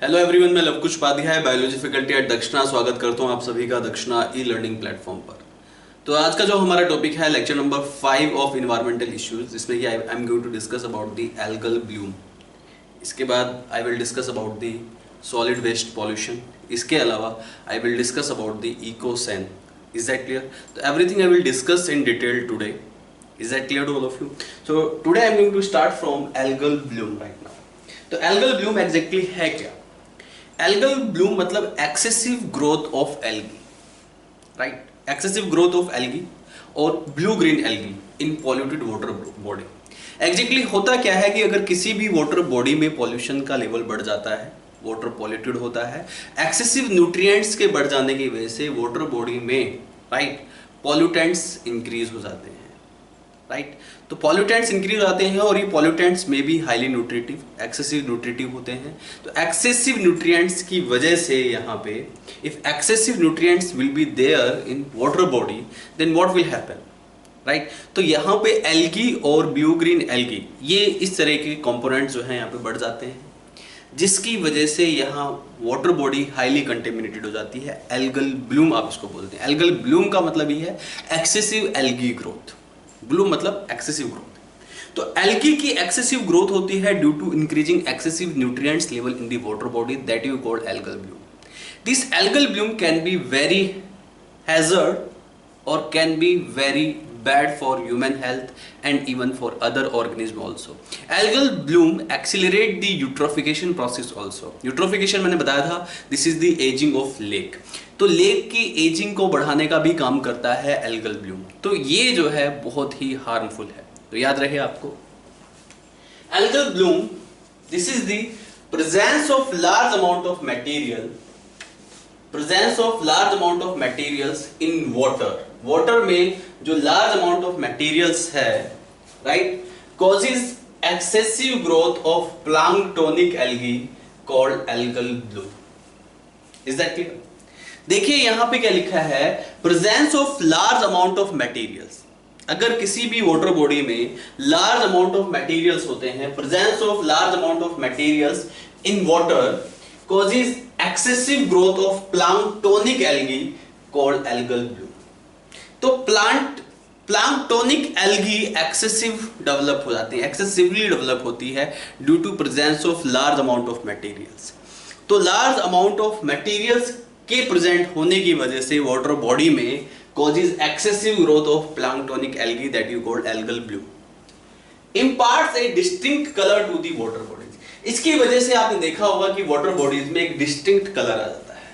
Hello everyone, मैं Lavkush Upadhyay biology faculty at Dakshina स्वागत करता हूं आप सभी का दक्षिणा ई लर्निंग प्लेटफॉर्म पर। तो आज का जो हमारा टॉपिक है lecture number 5 of environmental issues, जिसमें कि I am going to discuss about the algal bloom. इसके बाद I will discuss about the solid waste pollution. इसके अलावा I will discuss about the ecosan. Is that clear? तो everything I will discuss in detail today. Is that clear to all of you? So today I am going to start from algal bloom right now. तो algal bloom exactly है क्या? Algal bloom मतलब excessive growth of algae, right? Excessive growth of algae और blue green algae in polluted water body. Exactly होता क्या है कि अगर किसी भी वाटर बॉडी में पॉल्यूशन का लेवल बढ़ जाता है, वाटर पॉल्यूटेड होता है, एक्सेसिव न्यूट्रिएंट्स के बढ़ जाने की वजह से वाटर बॉडी में राइट पॉल्यूटेंट्स इंक्रीज हो जाते हैं, राइट? तो पॉल्यूटेंट्स इंक्रीज आते हैं और ये पॉल्यूटेंट्स में भी हाईली न्यूट्रिटिव, एक्सेसिव न्यूट्रिटिव होते हैं। तो एक्सेसिव न्यूट्रिएंट्स की वजह से यहाँ पे if excessive nutrients will be there in water body then what will happen, right? तो यहाँ पे एल्गी और ब्लू ग्रीन एल्गी ये इस तरह के कंपोनेंट्स जो हैं यहाँ पे बढ़ जाते हैं, जिसकी वजह से यहाँ वाटर बॉडी हाईली कंटेमिनेटेड हो जाती है। एल्गल ब्लूम आप इसको बोलते हैं। एल्गल ब्लूम का मतलब ये है एक्सेसिव एल्गी ग्रोथ। ब्लूम मतलब एक्सेसिव ग्रोथ। तो एल्गी की एक्सेसिव ग्रोथ होती है due to increasing excessive nutrients level in the water body, that you called algal bloom. This algal bloom can be very hazard और can be very bad for human health and even for other organism also. Algal bloom accelerate the eutrophication process also. Eutrophication मैंने बताया था, this is the aging of lake. तो lake की ageing को बढ़ाने का भी काम करता है एल्गल ब्लूम। तो ये जो है बहुत ही हार्मफुल है, तो याद रहे आपको। Algal bloom, this is the presence of large amount of material, presence of large amount of materials in water. Water में जो लार्ज अमाउंट ऑफ मटेरियल्स है, right, causes excessive growth of planktonic algae called algal Bloom. Is that clear? देखिए यहां पे क्या लिखा है, presence of large amount of materials. अगर किसी भी वाटर बॉडी में लार्ज अमाउंट ऑफ मटेरियल्स होते हैं, presence of large amount of materials in water causes excessive growth of planktonic algae called algal bloom. तो प्लैंक्टोनिक एल्गी एक्सेसिव डेवलप हो जाती है, एक्सेसिवली डेवलप होती है due to presence of large amount of materials. तो large amount of materials के present होने की वजह से वाटर बॉडी में causes excessive growth of planktonic algae that you called algal bloom. Imparts a distinct color to the water bodies. इसकी वजह से आपने देखा होगा कि वाटर बॉडीज में एक डिस्टिंक्ट कलर आ जाता है।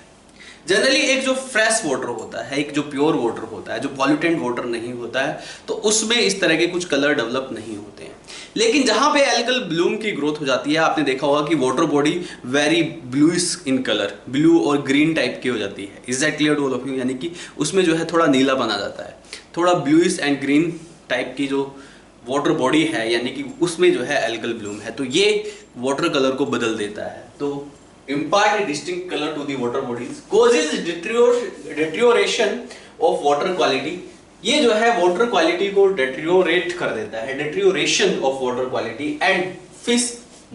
जनरली एक जो फ्रेश वाटर होता है, एक जो प्योर वाटर होता है, जो पॉल्यूटेंट वाटर नहीं होता है, तो उसमें इस तरह के कुछ कलर डेवलप नहीं होते हैं। लेकिन जहां पे एल्गल ब्लूम की ग्रोथ हो जाती है, आपने देखा होगा कि water body very bluish in colour, blue और ग्रीन टाइप की हो जाती है। Is that clear to all of you? यानी कि उसमें जो है थोड़ा नीला बना जाता है, थोड़ा ब्लूइश एंड ग्रीन टाइप की जो वाटर बॉडी है, यानी कि उसमें जो है एल्गल ब्लूम है। तो ये वाटर कलर को बदल देता है। तो impart a distinct color to the water bodies, causes deterioration of water quality. ये जो है वाटर क्वालिटी को deteriorate कर देता है, deterioration of water quality and fish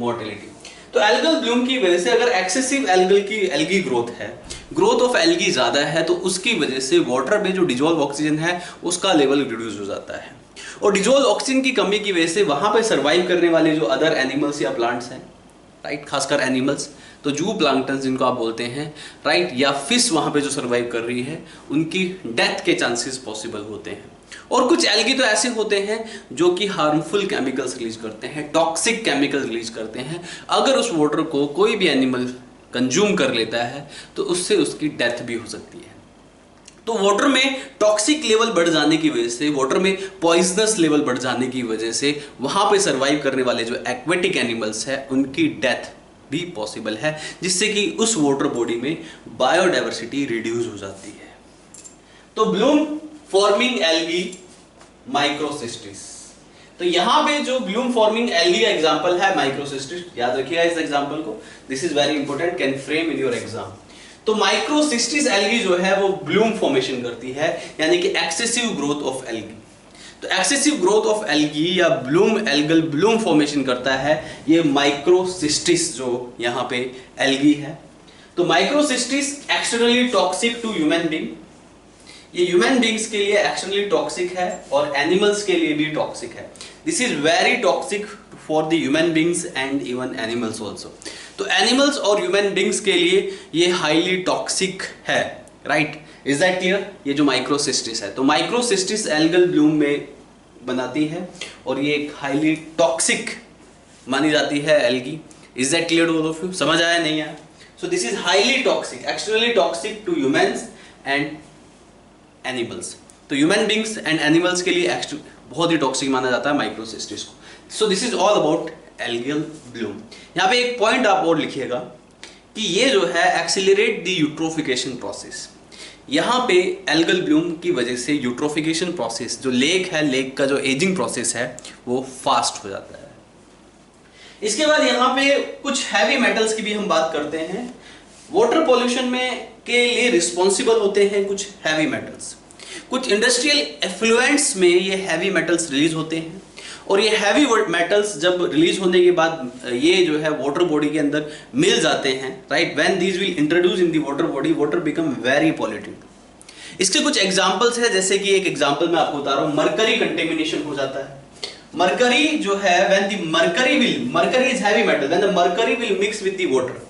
mortality. तो एल्गल ब्लूम की वजह से अगर एक्सेसिव एल्गी ग्रोथ है, ग्रोथ ऑफ एल्गी ज्यादा है, तो उसकी वजह से वाटर में जो डिजोल्व ऑक्सीजन है उसका लेवल रिड्यूस हो जाता है। और डिजोल्व ऑक्सीजन की कमी की वजह से वहां पे सर्वाइव करने वाले जो अदर एनिमल्स या प्लांट्स हैं, राइट, खासकर एनिमल्स, तो जू प्लांक्टन जिनको आप बोलते हैं, राइट, या फिश वहां पे जो सर्वाइव कर रही है, उनकी डेथ के चांसेस पॉसिबल होते हैं। और कुछ एल्गी तो ऐसे होते हैं जो कि हार्मफुल केमिकल्स रिलीज करते हैं, टॉक्सिक केमिकल्स रिलीज करते हैं। अगर उस वाटर को कोई भी एनिमल कंज्यूम कर लेता है तो उससे उसकी डेथ भी हो सकती है। तो वाटर में टॉक्सिक लेवल बढ़ जाने की वजह से, वाटर में पॉइजनस लेवल बढ़ जाने की वजह से वहां पे सर्वाइव करने वाले जो एक्वेटिक एनिमल्स हैं उनकी डेथ भी पॉसिबल है, जिससे कि उस वाटर बॉडी में बायोडाइवर्सिटी रिड्यूस हो जाती है। तो ब्लूम फॉर्मिंग एल्गी माइक्रोसिस्टिस। तो यहां पे जो ब्लूम फॉर्मिंग एल्गी का एग्जांपल है माइक्रोसिस्टिस, याद रखिएगा इस एग्जांपल को, this is very important, can frame in your exam. तो माइक्रोसिस्टिस एल्गी जो है वो ब्लूम फॉर्मेशन करती है, यानी कि एक्सेसिव ग्रोथ ऑफ एल्गी। तो एक्सेसिव ग्रोथ ऑफ एल्गी या ब्लूम एल्गल ब्लूम फॉर्मेशन करता है ये माइक्रोसिस्टिस जो यहाँ पे एल्गी है। तो microcystis externally toxic to human being, ये ह्यूमन बीइंग्स के लिए एक्सटर्नली टॉक्सिक है और एनिमल्स के लिए भी टॉक्सिक है। This is very toxic for the human beings and even animals also. तो एनिमल्स और ह्यूमन बीइंग्स के लिए ये हाईली टॉक्सिक है, राइट? Is that clear? ये जो माइक्रोसिस्टिस है, तो माइक्रोसिस्टिस एल्गल ब्लूम में बनाती है और ये एक हाईली टॉक्सिक मानी जाती है algae. Is that clear to all of you? समझ आया नहीं आया? So this is highly toxic, externally toxic to humans and animals. तो ह्यूमन बीइंग्स एंड एनिमल्स के लिए बहुत ही टॉक्सिक माना जाता है माइक्रोसिस्टिस को। सो this is all about algal Bloom. यहाँ पे एक पॉइंट आप और लिखिएगा कि ये जो है एक्सेलरेट द यूट्रोफिकेशन प्रोसेस। यहाँ पे एल्गल ब्लूम की वजह से यूट्रोफिकेशन प्रोसेस, जो लेक है, लेक का जो एजिंग प्रोसेस है वो फास्ट हो जाता है। इसके बाद यहाँ पे कुछ हैवी मेटल्स की भी हम बात करते हैं। वाटर पॉल्यूशन में के लिए रिस्पॉन्सिबल होते हैं कुछ हैवी मेटल्स। कुछ इंडस्ट्रियल एफ्लुएंट्स में ये हैवी मेटल्स रिलीज होते हैं और ये हैवी मेटल्स जब रिलीज होने के बाद ये जो है वाटर बॉडी के अंदर मिल जाते हैं, right? When these will introduce in the water body, water become very polluted. इसके कुछ एग्जांपल्स है, जैसे कि एक एग्जांपल मैं आपको बता रहा हूँ, मरकरी कंटेमिनेशन हो जाता है। मरकरी जो है, when the mercury is heavy metal, when the mercury will mix with the water,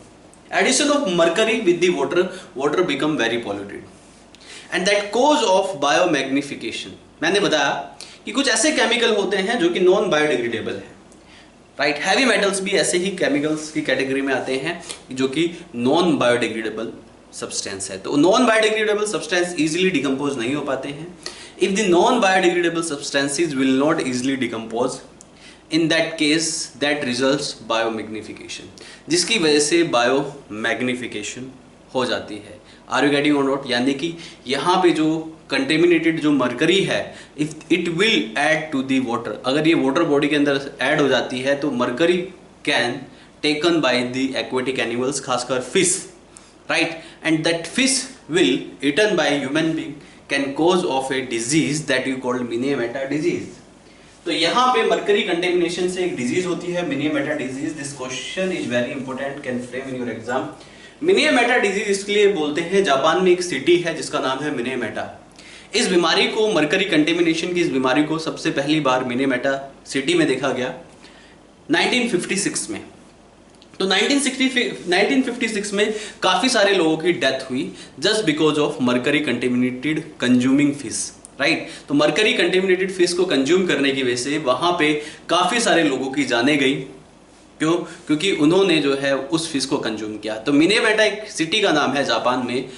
addition of mercury with the water become very polluted and that cause of biomagnification। मैंने बताया कि कुछ ऐसे केमिकल होते हैं जो कि नॉन बायोडिग्रेडेबल है, राइट? हैवी मेटल्स भी ऐसे ही केमिकल्स की कैटेगरी में आते हैं जो कि नॉन बायोडिग्रेडेबल सब्सटेंस है। तो non biodegradable substance easily decompose नहीं हो पाते हैं। If the non biodegradable substances will not easily decompose, in that case that results biomagnification, जिसकी वजह से बायोमैग्निफिकेशन हो जाती है। Are you getting on not? यानी कि यहाँ पे जो कंटेमिनेटेड जो मरकरी है, if it will add to the water, अगर ये वाटर बॉडी के अंदर ऐड हो जाती है तो mercury can taken by the aquatic animals, खासकर fish, right? And that fish will eaten by human being can cause of a disease that you called Minamata disease. तो यहाँ पे मरकरी कंटेमिनेशन से एक डिजीज होती है Minamata disease. This question is very important, can frame in your exam. Minamata disease इसलिए बोलते हैं, जापान में एक सिटी है जिसका नाम है मिनिएमेटा। इस बीमारी को, मरकरी कंटेमिनेशन की इस बीमारी को सबसे पहली बार मिनिएमेटा सिटी में देखा गया 1956 में। तो 1956 में काफी सारे लोगों की डेथ हुई just because of mercury contaminated consuming fish, right? तो मरकरी कंटेमिनेटेड फिश को कंज्यूम करने की वजह से वहां पे काफी सारे लोगों की जानें गई। क्यों? क्योंकि उन्होंने जो है उस फिश को कंज्यूम किया। तो मिनिएमेटा एक सिटी का नाम है जापान में,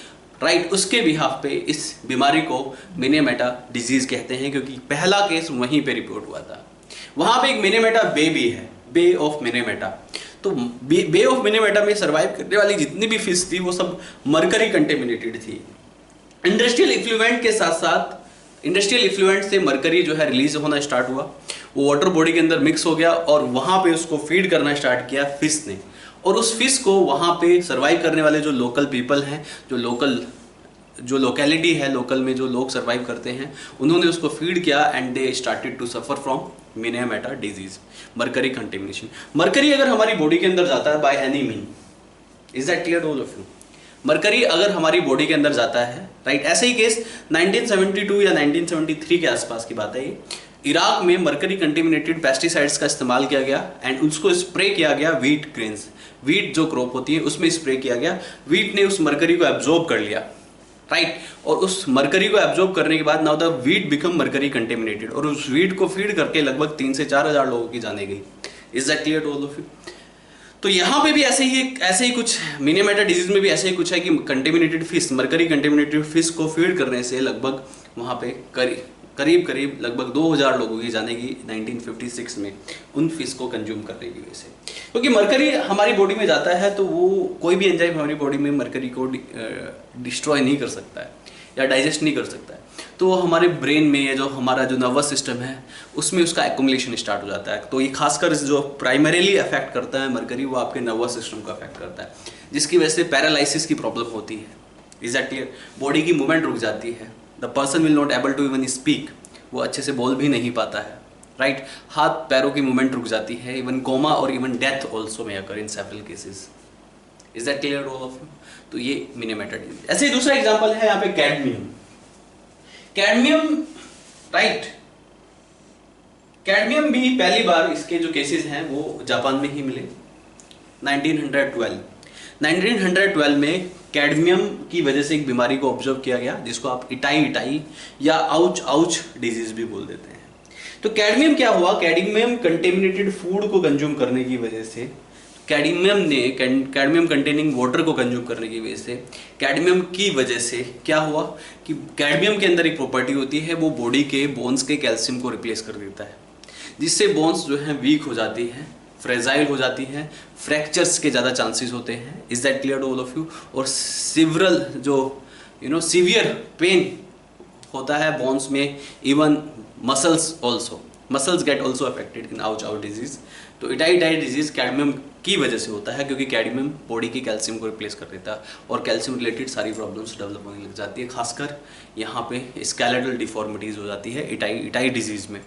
राइट? उसके बिहाफ पे इस बीमारी को मिनिएमेटा डिजीज कहते हैं, क्योंकि पहला केस वहीं पे रिपोर्ट हुआ था। वहां पे एक मिनिएमेटा बे भी है, बे ऑफ मिनिएमेटा। तो बे ऑफ मिनिएमेटा में सर्वाइव करने वाली जितनी भी फिश थी वो सब मरकरी कंटेमिनेटेड थी। इंडस्ट्रियल इफ्लुएंट के साथ साथ, इंडस्ट्रियल इफ्लुएंट से मरकरी जो है रिलीज होना स्टार्ट हुआ, वो वाटर बॉडी के अंदर मिक्स हो गया और वहाँ पे उसको फीड करना स्टार्ट किया फिश ने। और उस फिश को वहाँ पे सर्वाइव करने वाले जो लोकल पीपल हैं, जो लोकेलिटी है, लोकल में जो लोग सर्वाइव करते हैं, उन्होंने उसको फीड किया and they started to suffer from Minamata disease, mercury contamination. Mercury अगर हमारी बॉडी के अंदर जाता है by any mean, is that clear all of you? Mercury अगर हमारी बॉडी के अंदर जाता है, राइट? ऐसे ही केस 1972 या 1973 के आसपास की बात है ये। इराक में मरकरी कंटेमिनेटेड पेस्टिसाइड्स का इस्तेमाल किया गया एंड उसको स्प्रे किया गया व्हीट ग्रेन्स, व्हीट जो क्रॉप होती है उसमें स्प्रे किया गया। व्हीट ने उस मरकरी को एब्जॉर्ब कर लिया, राइट? और उस मरकरी को एब्जॉर्ब करने के बाद now the wheat become mercury contaminated, और उस व्हीट को फीड करके लगभग 3 से 4 हज़ार लोगों की जाने गई। Is that clear to all of you? तो यहाँ पे भी ऐसे ही कुछ मिनिएमेटा डिजीज में भी ऐसे ही कुछ है कि contaminated fish, mercury contaminated fish को फीड करने से लगभग वहाँ पे करीब लगभग 2000 लोगों की जाने की 1956 में उन फिश को कंज्यूम करने की वजह से। क्योंकि मरकरी हमारी बॉडी में जाता है तो वो कोई भी एंजाइम हमारी बॉडी में मरकरी को डिस्ट्रॉय नहीं कर सकता है या डाइजेस्ट नहीं कर सकता है, तो वो हमारे ब्रेन में या जो हमारा जो नर्वस सिस्टम है उसमें उसका एक्युमुलेशन स्टार्ट हो जाता है। तो ये खासकर जो प्राइमरीली अफेक्ट करता है मरकरी, वो आपके नर्वस सिस्टम को अफेक्ट करता है, जिसकी वजह से पैरालिसिस की प्रॉब्लम होती है। Is that clear? बॉडी की मूवमेंट रुक जाती है, the person will not able to even speak, वो अच्छे से बोल भी नहीं पाता है, राइट। हाथ पैरों की मूवमेंट रुक जाती है, इवन कोमा और even death also may occur in several cases. Is that clear all of you? तो ये मिनीमेटर डिजीज। ऐसे ही दूसरा एग्जांपल है यहाँ पे कैडमियम। कैडमियम, राइट, कैडमियम भी पहली बार इसके जो केसेस हैं वो जापान में ही मिले 1912 में। कैडमियम की वजह से एक बीमारी को ऑब्जर्व किया गया जिसको आप इटाई या आउच आउच डिजीज भी बोल देते हैं। तो कैडमियम क्या हुआ, कैडमियम कंटेमिनेटेड फूड को कंज्यूम करने की वजह से, कैडमियम कंटेनिंग वाटर को कंज्यूम करने की वजह से, कैडमियम की वजह से क्या हुआ कि कैडमियम के अंदर एक प्रॉपर्टी होती है, वो बॉडी के बोन्स के कैल्शियम को रिप्लेस कर देता है, जिससे बोन्स जो है वीक हो जाती है, फ्रेजाइल हो जाती हैं, फ्रैक्चर्स के ज़्यादा चांसेस होते हैं। Is that clear to all of you? और सिवरल जो सीवियर पेन होता है बोन्स में, even muscles also, muscles get also affected in ouch ouch disease. तो इटाई डिजीज कैडमियम की वजह से होता है, क्योंकि कैडमियम बॉडी की कैल्शियम को रिप्लेस कर देता है और कैल्शियम रिलेटेड सारी प्रॉब्लम्स डेवलप होने लग जाती है, खासकर यहाँ पे स्केलेटल डिफॉर्मिटीज हो जाती है इटाई डिजीज में।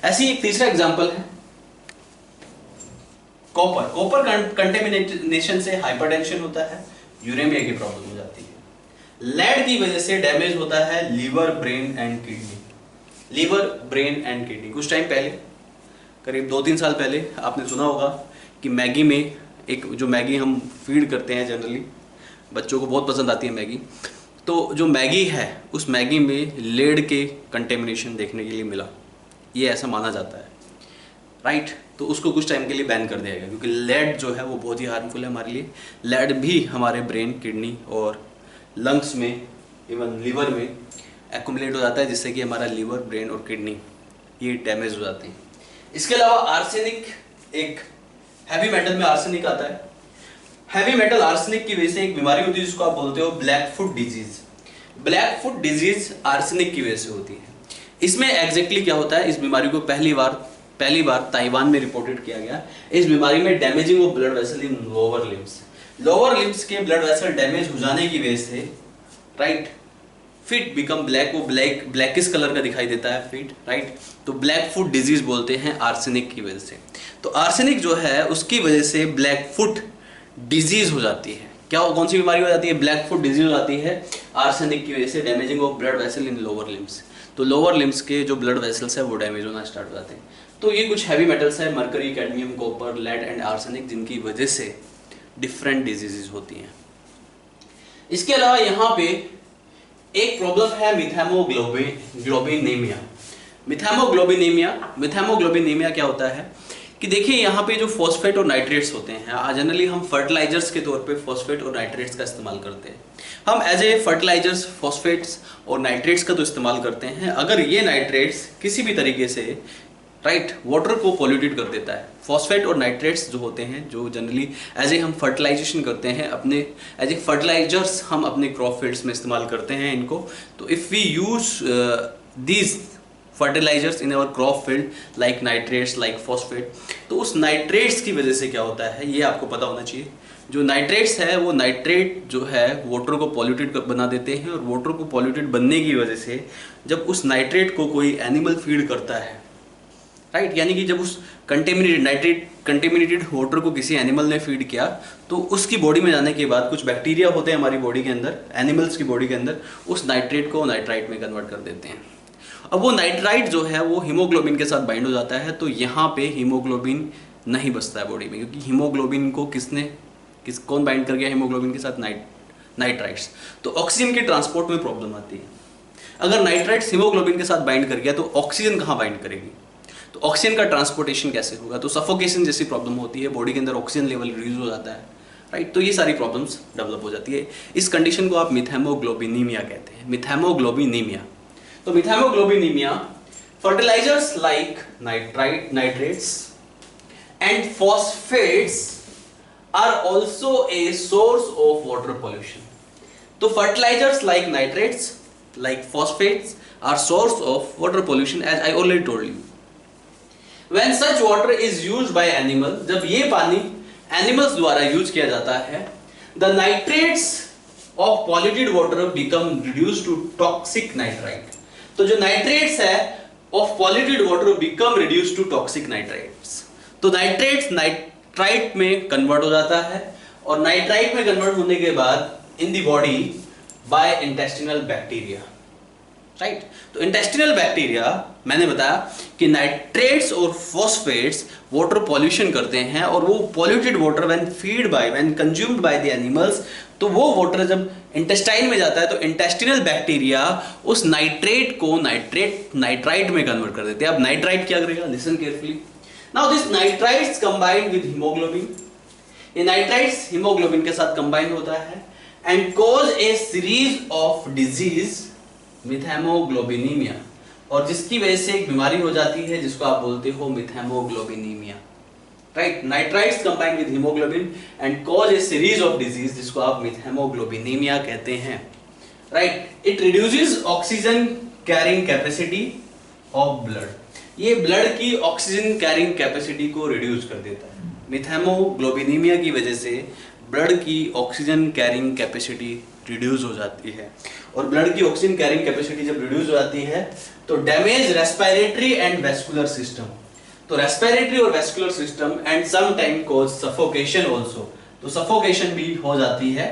ऐसी एक तीसरा एग्जाम्पल है कॉपर। कॉपर कंटेमिनेशन से हाइपरटेंशन होता है, यूरेमिया की प्रॉब्लम हो जाती है। लेड की वजह से डैमेज होता है liver, brain and kidney. Liver, brain and kidney. कुछ टाइम पहले, करीब 2-3 साल पहले आपने सुना होगा कि मैगी में एक जो मैगी हम फीड करते हैं, जनरली बच्चों को बहुत पसंद आती है मैगी, तो जो मैगी है उस मैगी में लेड के कंटेमिनेशन देखने के लिए मिला, ये ऐसा माना जाता है, राइट। तो उसको कुछ टाइम के लिए बैन कर दिया गया, क्योंकि लेड जो है वो बहुत ही हार्मफुल है हमारे लिए। लेड भी हमारे ब्रेन, किडनी और लंग्स में, इवन लीवर में एक्युमुलेट हो जाता है, जिससे कि हमारा लीवर, ब्रेन और किडनी ये डैमेज हो जाते हैं। इसके अलावा आर्सेनिक, एक हैवी मेटल में आर्सेनिक आता है। हैवी मेटल आर्सेनिक की वजह से एक बीमारी होती है जिसको आप बोलते हो black foot disease. Black foot disease arsenic की वजह से होती है। इसमें एग्जैक्टली क्या होता है, इस बीमारी को पहली बार ताइवान में रिपोर्टेड किया गया। इस बीमारी में damaging of blood vessel in lower limbs, lower limbs के ब्लड वेसल डैमेज हो जाने की वजह से, राइट, फीट बिकम ब्लैक, वो ब्लैकिश कलर का दिखाई देता है फीट, राइट। तो ब्लैक फुट डिजीज बोलते हैं आर्सेनिक की वजह से। तो आर्सेनिक जो है उसकी वजह से ब्लैक फुट डिजीज हो जाती है। क्या, कौन सी बीमारी हो जाती है? ब्लैक फुट डिजीज हो जाती है आर्सेनिक की वजह से, damaging of blood vessel in lower limbs. तो लोअर लिम्स के जो ब्लड वेसल्स है वो डैमेज होना स्टार्ट हो जाते हैं। तो ये कुछ हैवी मेटल्स है, mercury, cadmium, copper, lead and arsenic, जिनकी वजह से डिफरेंट डिजीजेस होती हैं। इसके अलावा यहाँ पे एक प्रॉब्लम है मिथाइमोग्लोबिनेमिया। मिथाइमोग्लोबिनेमिया क्या होता है कि देखिए यहाँ पे जो फॉस्फेट और नाइट्रेट्स होते हैं, जनरली हम फर्टिलाइजर्स के तौर पे फॉस्फेट और नाइट्रेट्स का इस्तेमाल करते हैं। हम एज ए फर्टिलाइजर्स फॉस्फेट्स और नाइट्रेट्स का तो इस्तेमाल करते हैं। अगर ये नाइट्रेट्स किसी भी तरीके से, राइट, वाटर को पॉल्यूटेड कर देता है, फॉस्फेट और नाइट्रेट्स जो होते हैं, जो जनरली एज ए हम फर्टिलाइजेशन करते हैं, अपने एज ए फर्टिलाइजर्स हम अपने क्रॉप फील्ड्स में इस्तेमाल करते हैं इनको। तो if we use these fertilisers in our crop field like nitrates, like phosphate, तो उस नाइट्रेट्स की वजह से क्या होता है ये आपको पता होना चाहिए। जो नाइट्रेट्स है वो नाइट्रेट जो है वाटर को पॉल्यूटेड बना देते हैं, और वाटर को पॉल्यूटेड बनने की वजह से जब उस नाइट्रेट को कोई एनिमल फीड करता है, राइट, यानी कि जब उस कंटेमिनेटेड वाटर को किसी एनिमल ने फीड किया, तो उसकी बॉडी में जाने के बाद कुछ बैक्टीरिया होते हैं हमारी बॉडी के अंदर, एनिमल्स की बॉडी के अंदर, उस नाइट्रेट को नाइट्राइट में कन्वर्ट कर देते हैं। अब वो नाइट्राइट जो है वो हीमोग्लोबिन के साथ बाइंड हो जाता है, तो यहाँ पे हीमोग्लोबिन नहीं बचता है बॉडी में, क्योंकि हीमोग्लोबिन को कौन बाइंड कर गया हीमोग्लोबिन के साथ? नाइट्राइट्स। तो ऑक्सीजन के ट्रांसपोर्ट में प्रॉब्लम आती है। अगर नाइट्राइट्स हीमोग्लोबिन के साथ बाइंड कर गया तो ऑक्सीजन कहाँ बाइंड करेगी? तो ऑक्सीजन का ट्रांसपोर्टेशन कैसे होगा? तो सफोकेशन जैसी प्रॉब्लम होती है, बॉडी के अंदर ऑक्सीजन लेवल रिड्यूस हो जाता है, राइट। तो ये सारी प्रॉब्लम्स डेवलप हो जाती है। इस कंडीशन को आप मिथाइमोग्लोबिनीमिया कहते हैं, मिथाइमोग्लोबिनीमिया। तो methaemoglobinaemia, fertilisers like nitrates and phosphates are also a source of water pollution. तो fertilizers like nitrates, like phosphates are source of water pollution, as I already told you. When such water is used by animal, जब ये पानी animals द्वारा use किया जाता है, the nitrates of polluted water become reduced to toxic nitrite. तो जो nitrates है of polluted water become reduced to toxic nitrates. तो नाइट्रेट्स नाइट्राइट में कन्वर्ट हो जाता है और नाइट्राइट में कन्वर्ट होने के बाद in the body by intestinal bacteria, right. तो इंटेस्टिनल बैक्टीरिया, मैंने बताया कि नाइट्रेट्स और फॉस्फेट्स वाटर पॉल्यूशन करते हैं और वो polluted water when consumed by the animals, तो वो वाटर जब इंटेस्टाइन में जाता है तो इंटेस्टिनल बैक्टीरिया उस नाइट्रेट को नाइट्राइट में कन्वर्ट कर देते हैं। अब नाइट्राइट क्या करेगा, listen carefully. Now this nitrites combined with haemoglobin, ये नाइट्राइट्स हीमोग्लोबिन के साथ कंबाइन होता है and cause a series of disease methaemoglobinaemia, और जिसकी वजह से एक बीमारी हो जाती है जिसको आप बोलते हो methaemoglobinaemia, right. Nitrites combined with haemoglobin and cause a series of disease जिसको आप मिथेमोग्लोबिनीमिया कहते हैं, right. It reduces oxygen carrying capacity of blood, ये ब्लड की ऑक्सीजन कैरिंग कैपेसिटी को रिड्यूस कर देता है। मिथेमोग्लोबिनीमिया की वजह से ब्लड की ऑक्सीजन कैरिंग कैपेसिटी रिड्यूस हो जाती है, और ब्लड की ऑक्सीजन कैरिंग कैपेसिटी जब रिड्यूस हो जाती है तो damage respiratory and vascular system, तो रेस्पिरेटरी और vascular system and some time cause suffocation also, तो सफोकेशन भी हो जाती है,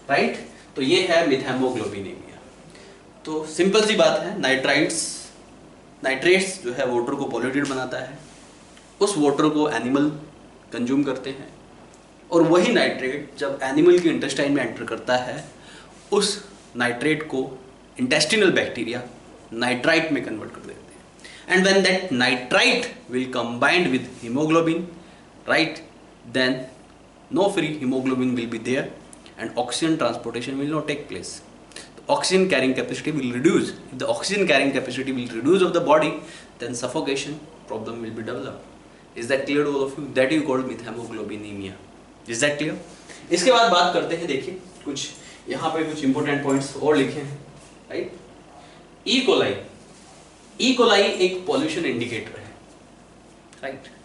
राइट। तो ये है मिथेमोग्लोबिनीमिया। तो सिंपल सी बात है, नाइट्रेट्स जो है वाटर को पॉल्यूटेड बनाता है, उस वाटर को एनिमल कंज्यूम करते हैं और वही नाइट्रेट जब एनिमल की इंटेस्टाइन में एंटर करता है उस नाइट्रेट को इंटेस्टिनल बैक्टीरिया नाइट्राइट में कन्वर्ट कर देते हैं, and when that nitrite will combined with haemoglobin, right, then no free haemoglobin will be there and oxygen transportation will not take place. Oxygen carrying capacity will reduce. If the oxygen carrying capacity will reduce of the body, then suffocation problem will be developed. Is that clear to all of you? That you called methemoglobinemia. Is that clear? इसके बाद बात करते हैं, देखिए कुछ यहाँ पे कुछ important points और लिखे हैं, right? E. coli. E. coli एक pollution indicator है, right?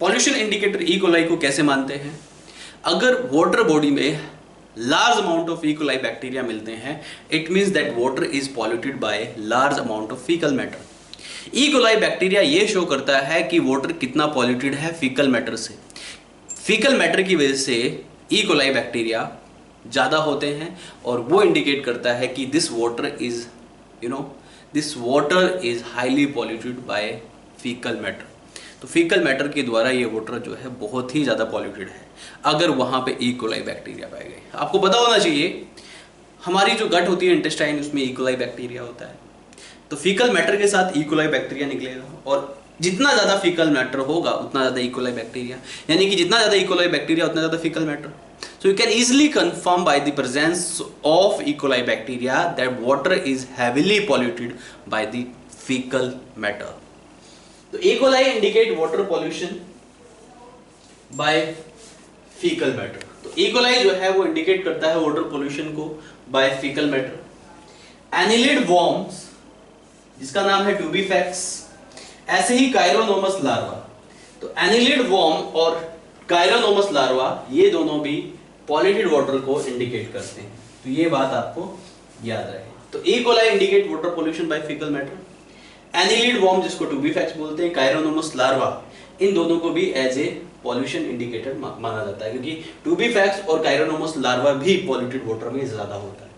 Pollution indicator E. coli को कैसे मानते हैं? अगर water body में large amount of E. coli bacteria मिलते हैं, it means that water is polluted by large amount of fecal matter. E. coli bacteria ये शो करता है कि वाटर कितना पॉल्यूटेड है फीकल मैटर से। फीकल मैटर की वजह से E. coli बैक्टीरिया ज़्यादा होते हैं और वो इंडिकेट करता है कि this water is highly polluted by faecal matter. तो फीकल मैटर के द्वारा ये वाटर जो है बहुत ही ज़्यादा पॉल्यूटेड है अगर वहाँ पे E. coli बैक्टीरिया पाए गए। आपको पता होना चाहिए हमारी जो गट होती है इंटेस्टाइन, उसमें E. coli बैक्टीरिया होता है, तो फीकल मैटर के साथ E. coli बैक्टीरिया निकलेगा और जितना ज़्यादा फीकल मैटर होगा उतना ज़्यादा E. coli बैक्टीरिया, यानी कि जितना ज़्यादा E. coli बैक्टीरिया उतना ज़्यादा faecal matter. So you can easily confirm by the presence of E. coli bacteria that water is heavily polluted by the fecal matter. तो E. coli indicate water pollution by fecal matter. तो E. coli जो है वो indicate करता है water pollution को by faecal matter. Annelid worms जिसका नाम है ट्यूबीफैक्स, ऐसे ही काइरोनोमस लार्वा। तो एनिलिड वॉर्म और काइरोनोमस लार्वा ये दोनों भी पॉल्यूटेड वाटर को इंडिकेट करते हैं, तो ये बात आपको याद रहे। तो E. coli indicate water pollution by faecal matter, annelid worm जिसको ट्यूबीफैक्स बोलते हैं, काइरोनोमस लार्वा, इन दोनों को भी एज ए पॉल्यूशन इंडिकेटर माना जाता है क्योंकि ट्यूबीफैक्स और काइरोनोमस लार्वा भी पॉल्यूटेड वाटर में ज्यादा होता है,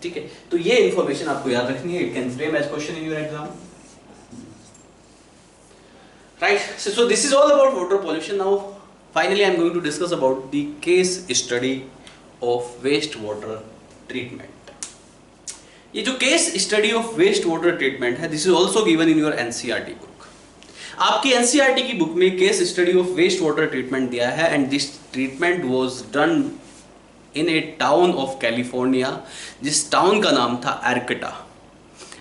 ठीक है। तो ये इंफॉर्मेशन आपको याद रखनी है, it can frame as question in your exam, right. So this is all about water pollution. Now finally I am going to discuss about the case study of waste water treatment. ये जो case study of waste water treatment है, this is also given in your NCERT book. आपकी NCERT की book में case study of waste water treatment दिया है and this treatment was done in a town of California, जिस town का नाम था Arcata,